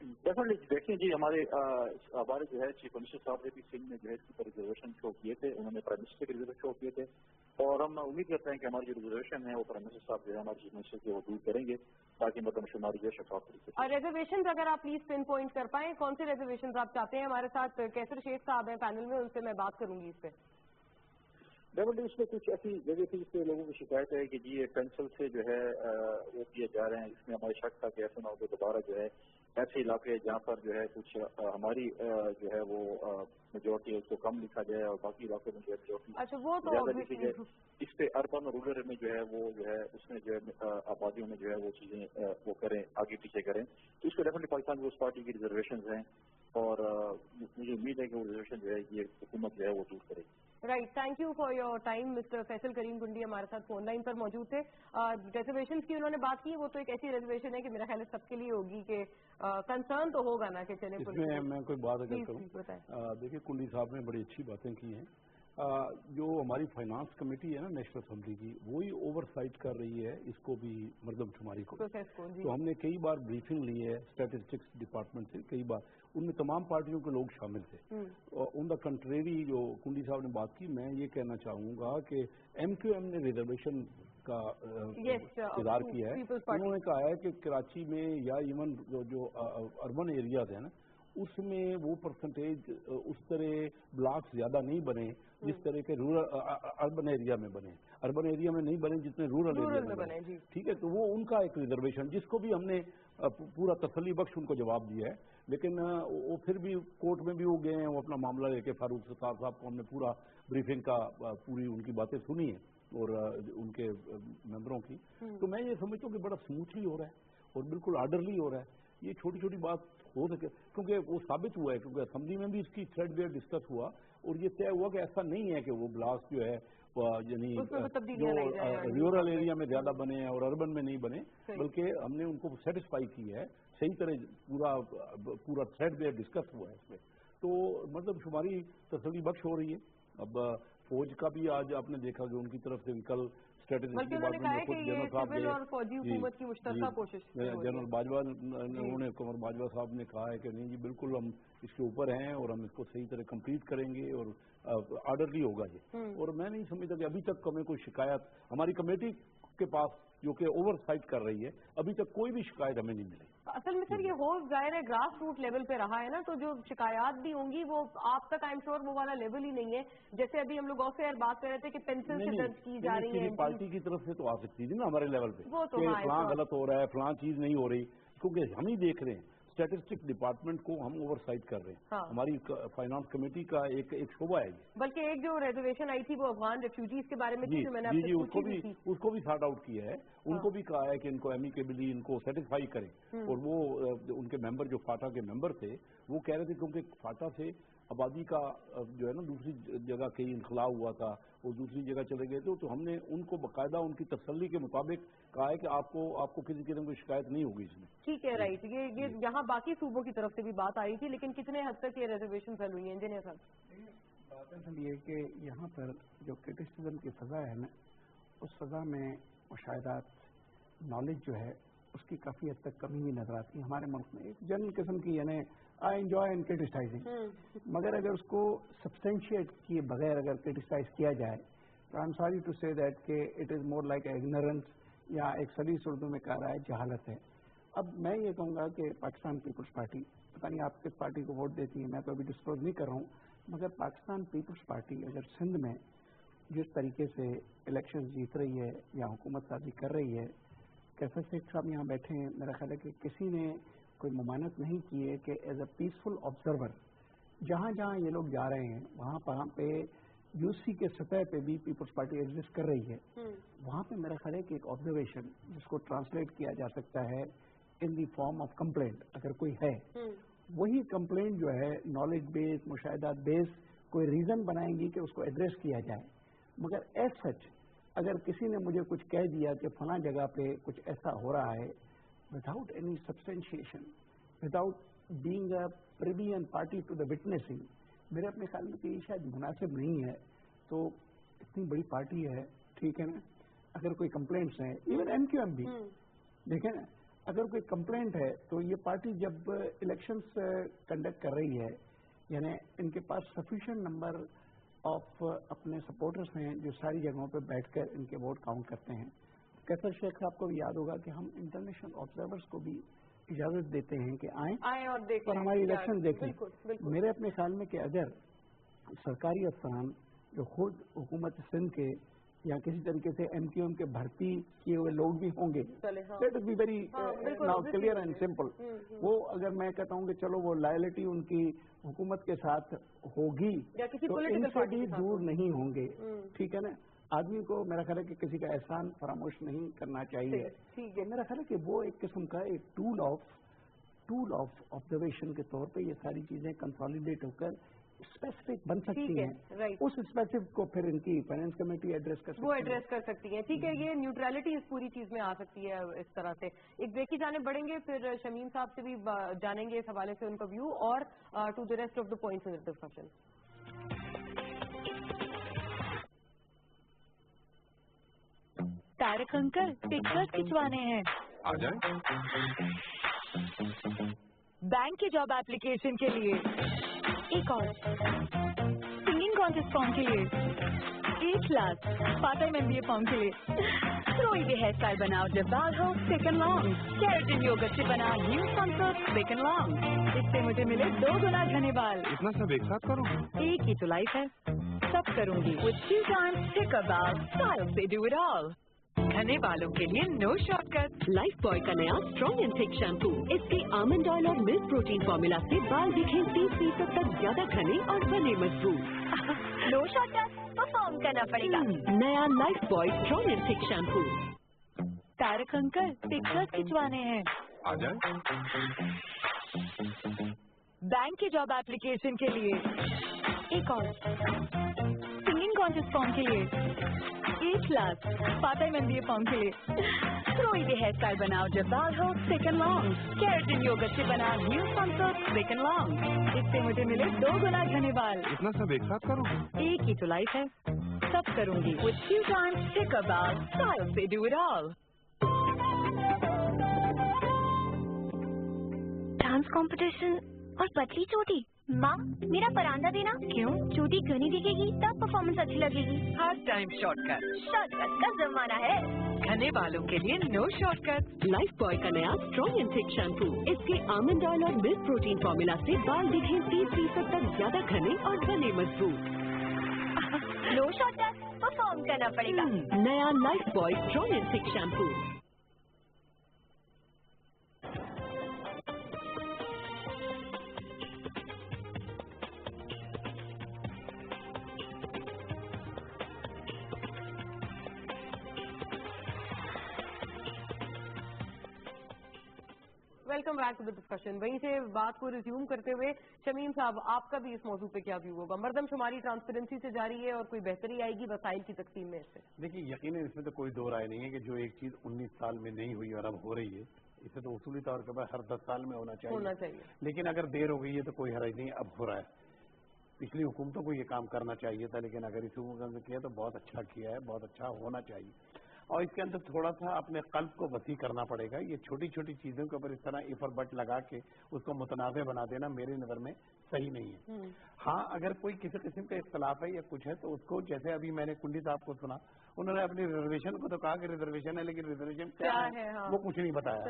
ڈیفینیٹلی دیکھیں جی، ہمارے جو ہے چیف منسٹر صاحب نے بھی سندھ میں جو ہے اس پر ریزرویشن شو کیے تھے، انہوں نے پرائم منسٹر کے ریزرویشن شو کیے تھے، اور ہم امید کرتے ہیں کہ ہماری جو ریزرویشن ہے وہ پرائم منسٹر صاحب جو ہے ہمارے چیف منسٹر کے وہ دور کریں گے تاکہ مردم شماری جو ہے شفاف طریقے سے. اور ریزرویشن اگر آپ پلیز پن پوائنٹ کر پائیں، کون سے ریزرویشن آپ چاہتے ہیں؟ ہمارے ساتھ کیسر شیخ صاحب ہیں پینل میں، ان سے میں بات کروں گی اس پہ. ڈیفینیٹلی اس میں کچھ ایسی جگہ تھی جس پہ لوگوں کی شکایت ہے کہ جی یہ پینسل سے جو ہے وہ کیے جا رہے ہیں، اس میں ہمارے شک تھا کہ ایسا نہ ہو کہ دوبارہ جو ہے ایسے علاقے جہاں پر جو ہے کچھ ہماری جو ہے وہ میجورٹی ہے اس کو کم لکھا جائے اور باقی علاقوں میں جو ہے میجورٹی زیادہ لکھی جائے. اس پہ اربن اور رورل میں جو ہے وہ جو ہے اس میں جو ہے آبادیوں میں جو ہے وہ چیزیں وہ کریں، آگے پیچھے کریں. تو اس کو ڈیفینیٹلی پاکستان پیپلز پارٹی کی ریزرویشنز ہیں، اور مجھے امید ہے کہ وہ ریزرویشن جو ہے یہ حکومت جو ہے وہ دور کرے گی. Right, thank you for your time. Mister Faisal Karim Kundi ہمارے ساتھ فون لائن پر موجود تھے. ریزرویشن کی انہوں نے بات کی، وہ تو ایک ایسی ریزرویشن ہے کہ میرا خیال ہے سب کے لیے ہوگی کہ کنسرن تو ہوگا نا کہ چلے. اس میں میں کوئی بات اگر کروں، دیکھیے کنڈی صاحب نے بڑی اچھی باتیں کی ہیں. جو ہماری فائنانس کمیٹی ہے نا نیشنل اسمبلی کی، وہی اوور سائٹ کر رہی ہے اس کو بھی، مردم شماری کو. تو ہم نے کئی بار بریفنگ لی ہے اسٹیٹسٹکس ڈپارٹمنٹ سے، کئی بار ان میں تمام پارٹیوں کے لوگ شامل تھے. آن دا کنٹریری جو کنڈی صاحب نے بات کی، میں یہ کہنا چاہوں گا کہ ایم کیو ایم نے ریزرویشن کا اظہار کیا ہے. انہوں نے کہا ہے کہ کراچی میں یا ایون جو اربن ایریاز ہیں نا، اس میں وہ پرسنٹیج اس طرح بلاکس زیادہ نہیں بنے جس طرح کے اربن ایریا میں بنے. اربن ایریا میں نہیں بنے جتنے رورل ایریا میں بنے. ٹھیک ہے، تو وہ ان کا ایک ریزرویشن جس کو بھی ہم نے پورا تسلی بخش ان کو جواب دیا ہے. لیکن وہ پھر بھی کورٹ میں بھی ہو گئے ہیں، وہ اپنا معاملہ لے کے فاروق ستار صاحب کو ہم نے پورا بریفنگ کا پوری ان کی باتیں سنی ہیں اور ان کے ممبروں کی. تو میں یہ سمجھتا ہوں کہ بڑا اسموتھلی ہو رہا ہے اور بالکل آرڈرلی ہو رہا ہے. یہ چھوٹی چھوٹی بات ہو سکے کیونکہ وہ ثابت ہوا ہے، کیونکہ اسمبلی میں بھی اس کی تھریڈ بیئر ڈسکس ہوا اور یہ طے ہوا کہ ایسا نہیں ہے کہ وہ بلاک جو ہے یعنی جو رورل ایریا میں زیادہ بنے ہیں اور اربن میں نہیں بنے، بلکہ ہم نے ان کو سیٹسفائی کی ہے صحیح طرح پورا تھریڈ بیئر ڈسکس ہوا ہے اس میں. تو مطلب شماری تسلی بخش ہو رہی ہے. اب فوج کا بھی آج آپ نے دیکھا کہ ان کی طرف سے کل جنرل باجوہ قمر باجوہ صاحب نے کہا ہے کہ نہیں جی بالکل ہم اس کے اوپر ہیں اور ہم اس کو صحیح طرح کمپلیٹ کریں گے اور آرڈرلی ہوگا یہ. اور میں نہیں سمجھتا کہ ابھی تک ہمیں کوئی شکایت ہماری کمیٹی کے پاس جو کہ اوور سائٹ کر رہی ہے، ابھی تک کوئی بھی شکایت ہمیں نہیں ملی. اصل میں سر یہ ہو ظاہر ہے گراس روٹ لیول پہ رہا ہے نا، تو جو شکایات بھی ہوں گی وہ آپ تک آئی ایم شیور وہ والا لیول ہی نہیں ہے. جیسے ابھی ہم لوگ آف ایئر بات کر رہے تھے کہ پینسل سے درج کی جا رہی ہے، پارٹی کی طرف سے تو آ سکتی تھی نا ہمارے لیول پہ کہ فلاں غلط ہو رہا ہے، فلاں چیز نہیں ہو رہی، کیونکہ ہم ہی دیکھ رہے ہیں. اسٹیٹسٹک ڈپارٹمنٹ کو ہم اوور سائٹ کر رہے ہیں. ہماری فائنانس کمیٹی کا ایک شعبہ ہے. بلکہ ایک جو ریزرویشن آئی تھی وہ افغان ریفیوجیز کے بارے میں تھی، میں نے جی اس کو بھی سارٹ آؤٹ کیا ہے. ان کو بھی کہا ہے کہ ان کو ایمیکیبلی ان کو سیٹسفائی کریں. اور وہ ان کے ممبر جو فاٹا کے ممبر تھے وہ کہہ رہے تھے کیونکہ فاٹا سے آبادی کا جو ہے نا دوسری جگہ کہیں انخلا ہوا تھا اور دوسری جگہ چلے گئے تھے، تو ہم نے ان کو باقاعدہ ان کی تسلی کے مطابق کہا ہے کہ آپ کو کسی قسم کی شکایت نہیں ہوگی اس میں. ٹھیک ہے، رائٹ. یہ یہاں باقی صوبوں کی طرف سے بھی بات آئی تھی، لیکن کتنے حد تک یہ ریزرویشن حل ہوئی ہیں انجینئر صاحب؟ بات اصل یہ کہ یہاں پر جو کرٹیسزم کی فضا ہے نا، اس فضا میں مشاہدات نالج جو ہے اس کی کافی حد تک کمی بھی نظر آتی ہے ہمارے ملک میں. ایک جنرل قسم کی یعنی آئی انجوائے ان کرٹیسائزنگ، مگر اگر اس کو سبسٹینشیٹ کیے بغیر اگر کرٹیسائز کیا جائے تو آئی ایم سوری ٹو سے دیٹ کہ it is more like ignorance, یا ایک سلیس اردو میں کہہ رہا ہے جہالت ہے. اب میں یہ کہوں گا کہ پاکستان پیپلز پارٹی، پتہ نہیں آپ کس پارٹی کو ووٹ دیتی ہیں، میں تو ابھی ڈسکلوز نہیں کر رہا ہوں، مگر پاکستان پیپلز پارٹی اگر سندھ میں جس طریقے سے الیکشن جیت رہی ہے یا حکومت سازی کر رہی ہے، کیسے شیخ صاحب یہاں بیٹھے ہیں، میرا خیال ہے کہ کسی نے کوئی ممانعت نہیں کی ہے کہ ایز اے پیسفل آبزرور جہاں جہاں یہ لوگ جا رہے ہیں وہاں پہ यूसी के सतह पे भी पीपल्स पार्टी एग्जिस्ट कर रही है, वहाँ पे मेरा ख्याल है कि एक ऑब्जर्वेशन जिसको ट्रांसलेट किया जा सकता है इन दी फॉर्म ऑफ कंप्लेंट, अगर कोई है वही कंप्लेंट जो है नॉलेज बेस, मुशाहिदात बेस कोई रीजन बनाएंगी कि उसको एड्रेस किया जाए। मगर एज सच अगर किसी ने मुझे कुछ कह दिया कि फला जगह पे कुछ ऐसा हो रहा है without any substantiation, without being a privy and party to the witnessing, मेरे अपने ख्याल में कि ये शायद मुनासिब नहीं है। तो इतनी बड़ी पार्टी है, ठीक है ना, अगर कोई कंप्लेंट्स हैं, इवन एमक्यूएम भी देखें ना, अगर कोई कंप्लेंट है तो ये पार्टी जब इलेक्शंस कंडक्ट कर रही है, यानी इनके पास सफिशिएंट नंबर ऑफ अपने सपोर्टर्स हैं जो सारी जगहों पर बैठकर इनके वोट काउंट करते हैं। कैसर शेख साहब को भी याद होगा कि हम इंटरनेशनल ऑब्जर्वर्स को भी इजाजत देते हैं कि आएं और देखें और हमारी इलेक्शन देखें। मेरे अपने ख्याल में कि अगर सरकारी अफसरान जो खुद हुकूमत सिंध के या किसी तरीके से एमक्यूएम के भर्ती किए हुए लोग भी होंगे, let be very now clear and simple, वो अगर मैं कहता हूँ कि चलो वो लॉयल्टी उनकी हुकूमत के साथ होगी तो इनसे भी दूर नहीं होंगे, ठीक है ना। आदमी को मेरा ख्याल है कि किसी का एहसान फरामोश नहीं करना चाहिए। तो मेरा ख्याल है कि वो एक किस्म का एक टूल ऑफ ऑब्जर्वेशन के तौर पे ये सारी चीजें कंसोलिडेट होकर स्पेसिफिक बन सकती हैं। उस स्पेसिफिक को फिर इनकी फाइनेंस कमेटी एड्रेस कर सकती है, वो एड्रेस कर सकती है। ठीक है, ये न्यूट्रलिटी इस पूरी चीज में आ सकती है इस तरह से। एक ब्रेक की जाने बढ़ेंगे, फिर शमीम साहब से भी जानेंगे इस हवाले से उनका व्यू और to the rest of the points in the discussion. Tarak uncle pictures खिंचवाने हैं, आ जाए। बैंक के जॉब एप्लीकेशन के लिए एक और, सिंगिंग कॉन्टेस्ट फॉर्म के लिए 1 lakh, part time MBA form के लिए रोई भी हेयर स्टाइल बनाओ जब बाल हो सेकंड लॉन्ग, केराटिन योगर्ट से बना न्यू कॉन्सेप्ट सेकंड लॉन्ग, इससे मुझे मिले 2 गुना घने बाल। इतना सब एक साथ करो? एक ही तो लाइफ है, सब करूंगी with 2 times thicker balls, style से do it all। घने बालों के लिए नो शॉर्टकट। लाइफ बॉय का नया स्ट्रॉन्ग एंड थिक शैम्पू, इसके आमंड ऑयल और मिल्क प्रोटीन फॉर्मूला से बाल दिखें 30% तक ज्यादा घने और बने मजबूत। नो शॉर्टकट, परफॉर्म करना पड़ेगा। नया Lifebuoy strong and thick shampoo. Tarak uncle pictures खिंचवाने हैं, आ जाए। बैंक के जॉब एप्लीकेशन के लिए एक और, सिंगिंग कॉन्टेस्ट फॉर्म के लिए 1 lakh, part time MBA form के लिए रोई भी हेयर स्टाइल बनाओ जब बाल हो सेकंड लॉन्ग, केराटिन योगर्ट से बना न्यू कॉन्सेप्ट सेकंड लॉन्ग, इससे मुझे मिले 2 गुना घने बाल। इतना सब एक साथ करो? एक ही तो लाइफ है, सब करूंगी with 2 times thicker balls, style से do it all। Dance competition और पतली चोटी, माँ मेरा परांदा देना। क्यों? चोटी घनी दिखेगी तब परफॉर्मेंस अच्छी लगेगी। हर टाइम शॉर्टकट, शॉर्टकट का जमाना है। घने बालों के लिए नो शॉर्टकट। लाइफ बॉय का नया स्ट्रॉन्ग एंड थिक शैम्पू, इसके आमंड ऑयल और मिल्क प्रोटीन फॉर्मूला से बाल दिखें 30% तक ज्यादा घने और बने मजबूत। नो शॉर्टकट, परफॉर्म करना पड़ेगा। नया Lifebuoy strong and thick shampoo. Welcome back to the discussion. वहीं से बात को रिज्यूम करते हुए शमीम साहब, आपका भी इस मौजू पे क्या व्यू होगा? मर्दमशुमारी ट्रांसपेरेंसी से जारी है और कोई बेहतरी आएगी वसाइल की तकसीम में इससे? देखिए, यकीनन इसमें तो कोई दो राय नहीं है कि जो एक चीज 19 साल में नहीं हुई और अब हो रही है, इसे तो उसूली तौर पर हर 10 साल में होना चाहिए। लेकिन अगर देर हो गई है तो कोई हर्ज नहीं, अब हो रहा है। पिछली हुकूमतों को ये काम करना चाहिए था, लेकिन अगर इस हुकूमत ने किया तो बहुत अच्छा किया है, बहुत अच्छा होना चाहिए। और इसके अंदर थोड़ा सा अपने कल्ब को वसी करना पड़ेगा। ये छोटी छोटी चीजों के ऊपर इस तरह इफ और बट लगा के उसको मुतनाज़ बना देना मेरी नज़र में सही नहीं है। हाँ, अगर कोई किसी किस्म का इख्तलाफ है या कुछ है तो उसको, जैसे अभी मैंने कुंडी साहब को सुना, उन्होंने अपनी रिजर्वेशन को तो कहा कि रिजर्वेशन है, लेकिन रिजर्वेशन क्या है हाँ। वो कुछ नहीं बताया।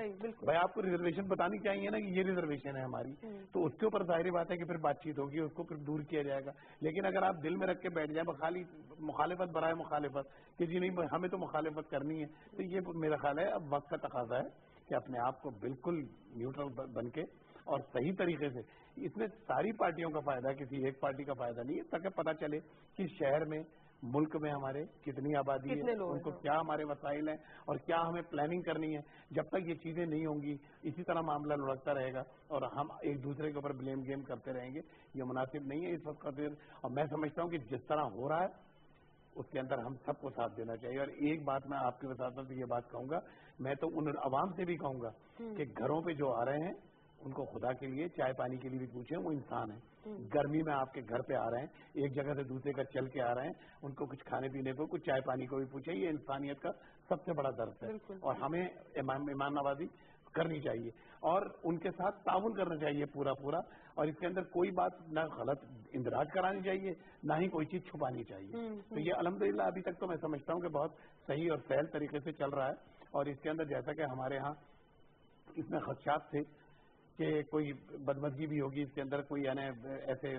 भाई आपको रिजर्वेशन बतानी चाहिए ना कि ये रिजर्वेशन है हमारी, तो उसके ऊपर जाहिर बात है कि फिर बातचीत होगी, उसको फिर दूर किया जाएगा। लेकिन अगर आप दिल में रख के बैठ जाए खाली मुखालिफत बराए मुखालिफत कि जी नहीं हमें तो मुखालिफत करनी है, तो ये मेरा ख्याल है अब वक्त का तकाजा है कि अपने आप को बिल्कुल न्यूट्रल बन के और सही तरीके से اس میں ساری پارٹیوں کا فائدہ ہے, کسی ایک پارٹی کا فائدہ نہیں ہے, تاکہ پتہ چلے کہ شہر میں ملک میں ہمارے کتنی آبادی ہے, ان کو کیا ہمارے وسائل ہیں اور کیا ہمیں پلاننگ کرنی ہے. جب تک یہ چیزیں نہیں ہوں گی اسی طرح معاملہ لڑکتا رہے گا اور ہم ایک دوسرے کے اوپر بلیم گیم کرتے رہیں گے, یہ مناسب نہیں ہے اس وقت. اور میں سمجھتا ہوں کہ جس طرح ہو رہا ہے اس کے اندر ہم سب کو ساتھ دینا چاہیے. اور ایک بات میں آپ کے وساطت سے یہ بات کہوں گا, میں تو ان عوام سے بھی کہوں گا کہ گھروں پہ جو آ رہے ہیں ان کو خدا کے لیے چائے پانی کے لیے بھی پوچھیں, وہ انسان ہیں. گرمی میں آپ کے گھر پہ آ رہے ہیں, ایک جگہ سے دوسرے کا چل کے آ رہے ہیں, ان کو کچھ کھانے پینے کو, کچھ چائے پانی کو بھی پوچھیں. یہ انسانیت کا سب سے بڑا درس ہے اور ہمیں ایمان نوازی کرنی چاہیے اور ان کے ساتھ تعاون کرنا چاہیے پورا. اور اس کے اندر کوئی بات نہ غلط اندراج کرانی چاہیے, نہ ہی کوئی چیز چھپانی چاہیے. تو یہ الحمدللہ ابھی تک تو میں سمجھتا ہوں کہ بہت صحیح اور سہل طریقے سے چل رہا ہے. اور اس کے اندر جیسا کہ ہمارے ہاں اس میں خدشات تھے کہ کوئی بدمزگی بھی ہوگی اس کے اندر, کوئی یعنی ایسے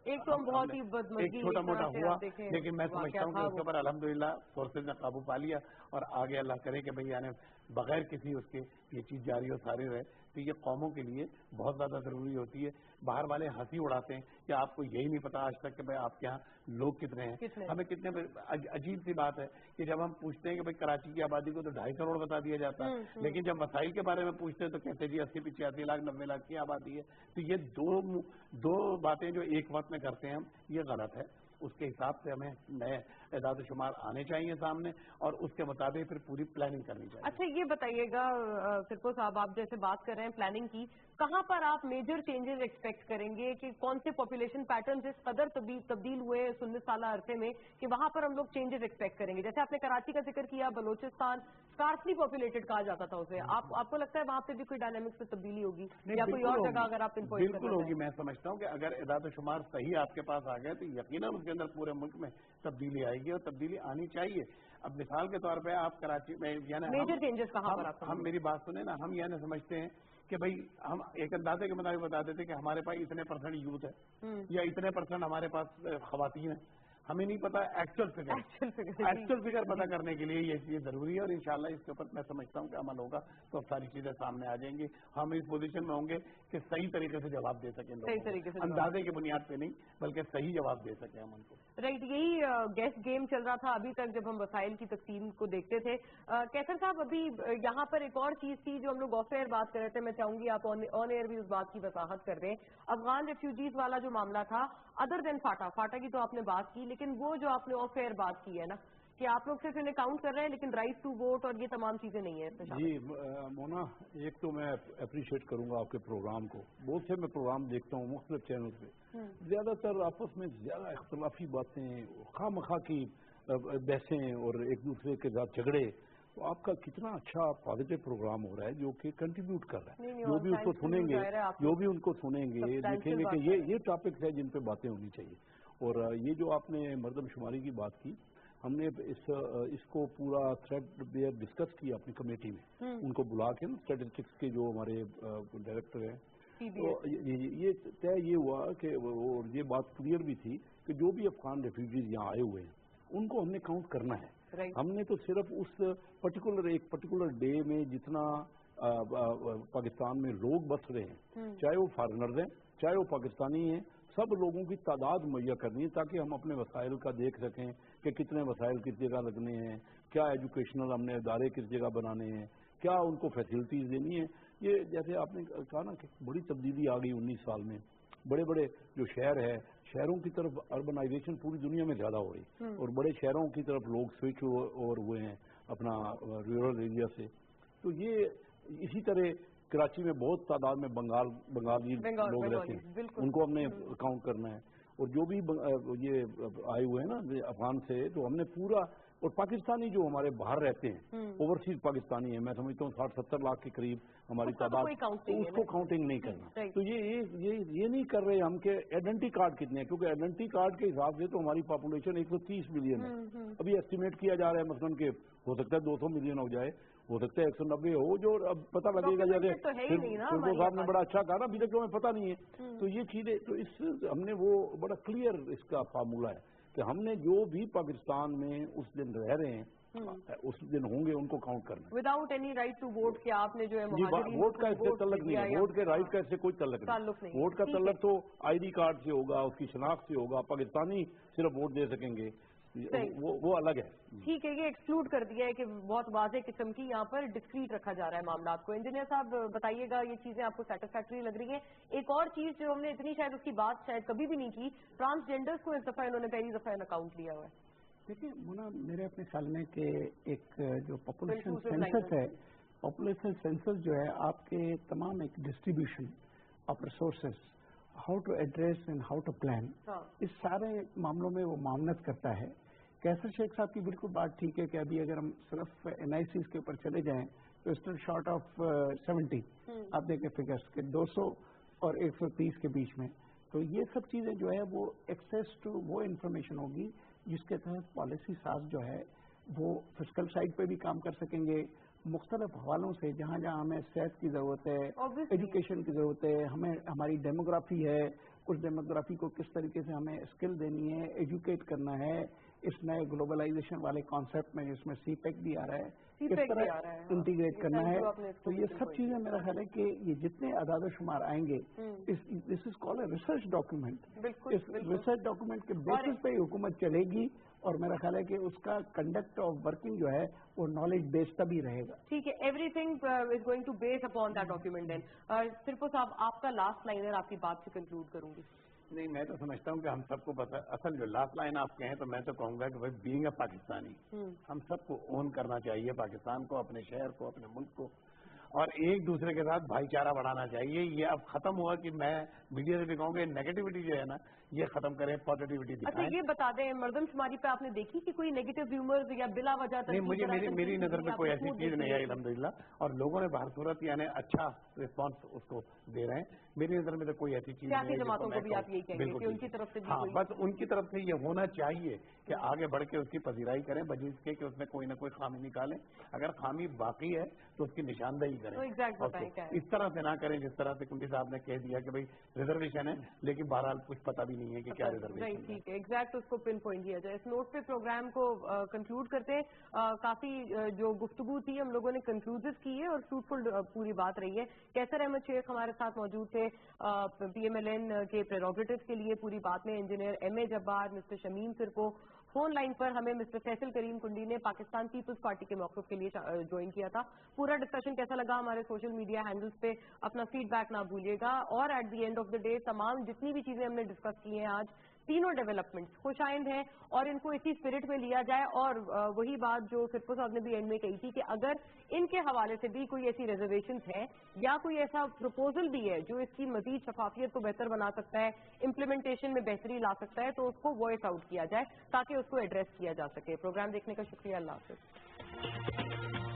ایک تو بہت ہی بدمزگی ایک چھوٹا موٹا ہوا, لیکن میں سمجھتا ہوں کہ اس کے اوپر الحمدللہ فورسز نے قابو پا لیا اور آگے اللہ کرے کہ بھئی یعنی بغیر کسی اس کے یہ چیز جاری اور ساری رہے. تو یہ قوموں کے لیے بہت زیادہ ضروری ہوتی ہے. باہر والے ہنسی اڑاتے ہیں کہ آپ کو یہی نہیں پتا آج تک کہ بھئی آپ کے یہاں لوگ کتنے ہیں. ہمیں کتنے عجیب سی بات ہے کہ جب ہم پوچھتے ہیں کہ بھئی کراچی کی آبادی کو تو 2.5 کروڑ بتا دیا جاتا ہے, لیکن جب وسائل کے بارے میں پوچھتے ہیں تو کہتے ہیں جی 80-85 لاکھ 90 لاکھ کی آبادی ہے. تو یہ دو باتیں جو ایک وقت میں کرتے ہیں ہم, یہ غلط ہے. اس کے حساب سے ہمیں نئے اعداد و شمار آنے چاہیے سامنے اور اس کے مطابق پھر پوری پلاننگ کرنی چاہیے. اچھا یہ بتائیے گا فرقو صاحب, آپ جیسے بات کر رہے ہیں پلاننگ کی, کہاں پر آپ میجر چینجز ایکسپیکٹ کریں گے کہ کون سے پاپولیشن پیٹرن اس قدر تبدیل ہوئے 19 سالہ عرصے میں کہ وہاں پر ہم لوگ چینجز ایکسپیکٹ کریں گے؟ جیسے آپ نے کراچی کا ذکر کیا, بلوچستان اسکارسلی پاپولیٹڈ کہا جاتا تھا اسے, آپ کو لگتا ہے وہاں پہ بھی کوئی ڈائنامکس میں تبدیلی ہوگی یا کوئی اور جگہ اگر آپ بالکل ہوگی. میں سمجھتا ہوں کہ اگر اعداد و شمار صحیح آپ کے پاس آ گئے تو یقیناً اس کے اندر پورے ملک میں تبدیلی آئے گی اور تبدیلی آنی چاہیے. اب مثال کے طور پہ آپ کراچی میں ہم میری بات سنیں نا, ہم یعنی سمجھتے ہیں کہ بھئی ہم ایک اندازے کے مطابق بتا دیتے کہ ہمارے پاس اتنے % یوتھ ہے یا اتنے % ہمارے پاس خواتین ہیں. ہمیں نہیں پتا ایکچوئل فگر پتا کرنے کے لیے یہ چیز ضروری ہے اور انشاءاللہ اس کے اوپر میں سمجھتا ہوں کہ عمل ہوگا تو اب ساری چیزیں سامنے آ جائیں گی. ہم اس پوزیشن میں ہوں گے کہ صحیح طریقے سے جواب دے سکیں, اندازے کی بنیاد پہ نہیں بلکہ صحیح جواب دے سکیں ہم ان کو. رائٹ, یہی گیس گیم چل رہا تھا ابھی تک جب ہم وسائل کی تقسیم کو دیکھتے تھے. کیسر صاحب, ابھی یہاں پر ایک اور چیز تھی جو ہم لوگ آف ایئر بات کر رہے تھے, میں چاہوں گی آپ آن ایئر بھی اس بات کی وضاحت کر دیں. افغان ریفیوجیز والا جو معاملہ تھا, ادر دین فاٹا کی تو آپ نے بات کی, لیکن وہ جو آپ نے آف ایئر بات کی ہے نا کہ آپ لوگ صرف انہیں کاؤنٹ کر رہے ہیں لیکن رائٹ ٹو ووٹ اور یہ تمام چیزیں نہیں ہیں. جی مونا, ایک تو میں اپریشیٹ کروں گا آپ کے پروگرام کو. بہت سے میں پروگرام دیکھتا ہوں مختلف چینل پہ, زیادہ تر آپس میں زیادہ اختلافی باتیں, خواہ مخواہ کی بحثیں اور ایک دوسرے کے ساتھ جھگڑے. تو آپ کا کتنا اچھا پازیٹیو پروگرام ہو رہا ہے جو کہ کنٹریبیوٹ کر رہا ہے. جو بھی اس کو سنیں گے دیکھیں گے کہ یہ ٹاپکس ہے جن پہ باتیں ہونی چاہیے. اور یہ جو آپ نے مردم شماری کی بات کی, ہم نے اس کو پورا تھریڈ بیئر ڈسکس کیا اپنی کمیٹی میں, ان کو بلا کے اسٹیٹسٹکس کے جو ہمارے ڈائریکٹر ہیں, تو یہ طے یہ ہوا کہ یہ بات کلیئر بھی تھی کہ جو بھی افغان ریفیوجیز یہاں آئے ہوئے ہیں ان کو ہم نے کاؤنٹ کرنا ہے. ہم نے تو صرف اس ایک پرٹیکولر ڈے میں جتنا پاکستان میں لوگ بس رہے ہیں, چاہے وہ فارنرز ہیں چاہے وہ پاکستانی ہیں, سب لوگوں کی تعداد مہیا کرنی ہے تاکہ ہم اپنے وسائل کا دیکھ سکیں کہ کتنے وسائل کس جگہ لگنے ہیں, کیا ایجوکیشنل ہم نے ادارے کس جگہ بنانے ہیں, کیا ان کو فیسلٹیز دینی ہے. یہ جیسے آپ نے کہا نا کہ بڑی تبدیلی آ گئی 19 سال میں. بڑے بڑے جو شہر ہے, شہروں کی طرف اربنائزیشن پوری دنیا میں زیادہ ہو رہی اور بڑے شہروں کی طرف لوگ سوئچ اوور ہوئے ہیں اپنا رورل ایریا سے. تو یہ اسی طرح کراچی میں بہت تعداد میں بنگالی لوگ رہتے ہیں, ان کو ہم نے کاؤنٹ کرنا ہے. اور جو بھی یہ آئے ہوئے ہیں نا افغان سے, تو ہم نے پورا, اور پاکستانی جو ہمارے باہر رہتے ہیں اوورسیز پاکستانی ہیں, میں سمجھتا ہوں 60-70 لاکھ کے قریب ہماری تعداد, اس کو کاؤنٹنگ نہیں کرنا. تو یہ نہیں کر رہے ہم کہ آئیڈینٹی کارڈ کتنے ہیں, کیونکہ آئیڈینٹی کارڈ کے حساب سے تو ہماری پاپولیشن 130 ملین ہے. ابھی ایسٹیمیٹ کیا جا رہا ہے مثلاً کہ ہو سکتا ہے 200 ملین ہو جائے, ہو سکتا ہے 190 ہو, جو اب پتہ لگے گا. جیسے فرقو صاحب نے بڑا اچھا کہا نا, ابھی تک ہمیں پتہ نہیں ہے. تو یہ چیزیں, تو اس ہم نے وہ بڑا کلیئر اس کا فارمولہ ہے کہ ہم نے جو بھی پاکستان میں اس دن رہ رہے ہیں उस दिन होंगे उनको काउंट करना है। Without any right to vote के आपने जो है वोट का इससे तल्लक नहीं है, वोट के राइट का इससे कोई तल्लक नहीं। वोट का तल्लक तो ID कार्ड से होगा, उसकी शनाख्त से होगा। पाकिस्तानी सिर्फ वोट दे सकेंगे, वो अलग है। ठीक है, ये एक्सक्लूड कर दिया है कि बहुत वाज़ेह किस्म की यहाँ पर डिस्क्रीट रखा जा रहा है मामला को। इंजीनियर साहब बताइएगा, ये चीजें आपको सेटिस्फैक्टरी लग रही है? एक और चीज जो हमने इतनी शायद उसकी बात शायद कभी भी नहीं की, ट्रांसजेंडर्स को इस दफा इन्होंने पहली दफा अकाउंट लिया हुआ है। देखिए मुना, मेरे अपने ख्याल में कि एक जो पॉपुलेशन सेंसस है, पॉपुलेशन सेंसस जो है आपके तमाम एक distribution of resources, how to address and how to plan, इस सारे मामलों में वो मामनत करता है। कैसर शेख साहब की बिल्कुल बात ठीक है कि अभी अगर हम सिर्फ NICs के ऊपर चले जाएं तो स्टिल शॉर्ट ऑफ 70 आप देखें फिगर्स के 200 और 130 के बीच में। तो ये सब चीजें जो है वो एक्सेस टू वो इंफॉर्मेशन होगी जिसके तहत पॉलिसी साज जो है वो फिस्कल साइड पे भी काम कर सकेंगे, मुख्तलिफ हवालों से जहाँ जहाँ हमें सेहत की ज़रूरत है, एजुकेशन की ज़रूरत है, हमें हमारी डेमोग्राफी है, उस डेमोग्राफी को किस तरीके से हमें स्किल देनी है, एजुकेट करना है, इस नए ग्लोबलाइजेशन वाले कॉन्सेप्ट में जिसमें CPEC भी आ रहा है, किस तरह इंटीग्रेट करना है। तो ये सब चीजें मेरा ख्याल है कि ये जितने अदाद शुमार आएंगे, this is called a research document. इस रिसर्च डॉक्यूमेंट के बेसिस पे हुकूमत चलेगी और मेरा ख्याल है कि उसका कंडक्ट ऑफ वर्किंग जो है वो नॉलेज बेस्ड भी रहेगा। ठीक है, everything is going to base upon that document. Then सिर्फ साहब आपका लास्ट लाइनर आपकी बात से कंक्लूड करूंगी। नहीं, मैं तो समझता हूँ कि हम सबको पता, असल जो लास्ट लाइन आप कहें तो मैं तो कहूँगा कि भाई बीइंग अ पाकिस्तानी हम सबको ओन करना चाहिए पाकिस्तान को, अपने शहर को, अपने मुल्क को, और एक दूसरे के साथ भाईचारा बढ़ाना चाहिए। ये अब खत्म हुआ कि मैं मीडिया से भी कहूँगा नेगेटिविटी जो है ना ये खत्म करें, पॉजिटिविटी दिखाएं। अच्छा ये बता दें, मर्दमशुमारी पे आपने देखी कि कोई नेगेटिव र्यूमर्स या बिला वजह नहीं, मुझे मेरी नजर में कोई ऐसी चीज नहीं आई अल्हम्दुलिल्लाह, और लोगों ने बाहर सूरत यानी अच्छा रिस्पांस उसको दे रहे हैं। मेरी नजर में तो कोई ऐसी चीज नहीं है। जमातों को भी आप यही कहेंगे कि उनकी तरफ से भी हाँ, बस उनकी तरफ से ये होना चाहिए कि आगे बढ़ के उसकी पजीराई करें बजाय इसके कि उसमें कोई ना कोई खामी निकालें। अगर खामी बाकी है तो उसकी निशानदेही करें, इस तरह से ना करें जिस तरह से कुंडी साहब ने कह दिया कि भाई रिजर्वेशन है लेकिन बहरहाल कुछ पता भी नहीं है कि क्या रिजर्वेशन है। ठीक है, एग्जैक्ट उसको पिन पॉइंट दिया जाए। इस नोट पे प्रोग्राम को कंक्लूड करते हैं। काफी जो गुफ्तगू थी हम लोगों ने कंक्लूसिव की है और फ्रूटफुल पूरी बात रही है। कैसर अहमद शेख हमारे साथ मौजूद थे PMLN के प्रेरोगेटिव के लिए पूरी बात में, engineer MA Jabbar, mister Shamim सिरको, फोन लाइन पर हमें मिस्टर फैसल करीम कुंडी ने पाकिस्तान पीपल्स पार्टी के मौक़िफ़ के लिए ज्वाइन किया था। पूरा डिस्कशन कैसा लगा हमारे सोशल मीडिया हैंडल्स पे अपना फीडबैक ना भूलिएगा। और at the end of the day तमाम जितनी भी चीजें हमने डिस्कस की हैं आज, तीनों डेवलपमेंट्स खुशाइंद हैं और इनको इसी स्पिरिट में लिया जाए। और वही बात जो सिरको साहब ने भी एंड में कही थी कि अगर इनके हवाले से भी कोई ऐसी रिजर्वेशन है या कोई ऐसा प्रपोजल भी है जो इसकी मजीद शफाफियत को बेहतर बना सकता है, इम्प्लीमेंटेशन में बेहतरी ला सकता है, तो उसको वॉइस आउट किया जाए ताकि उसको एड्रेस किया जा सके। प्रोग्राम देखने का शुक्रिया, अल्लाह हाफ़िज़।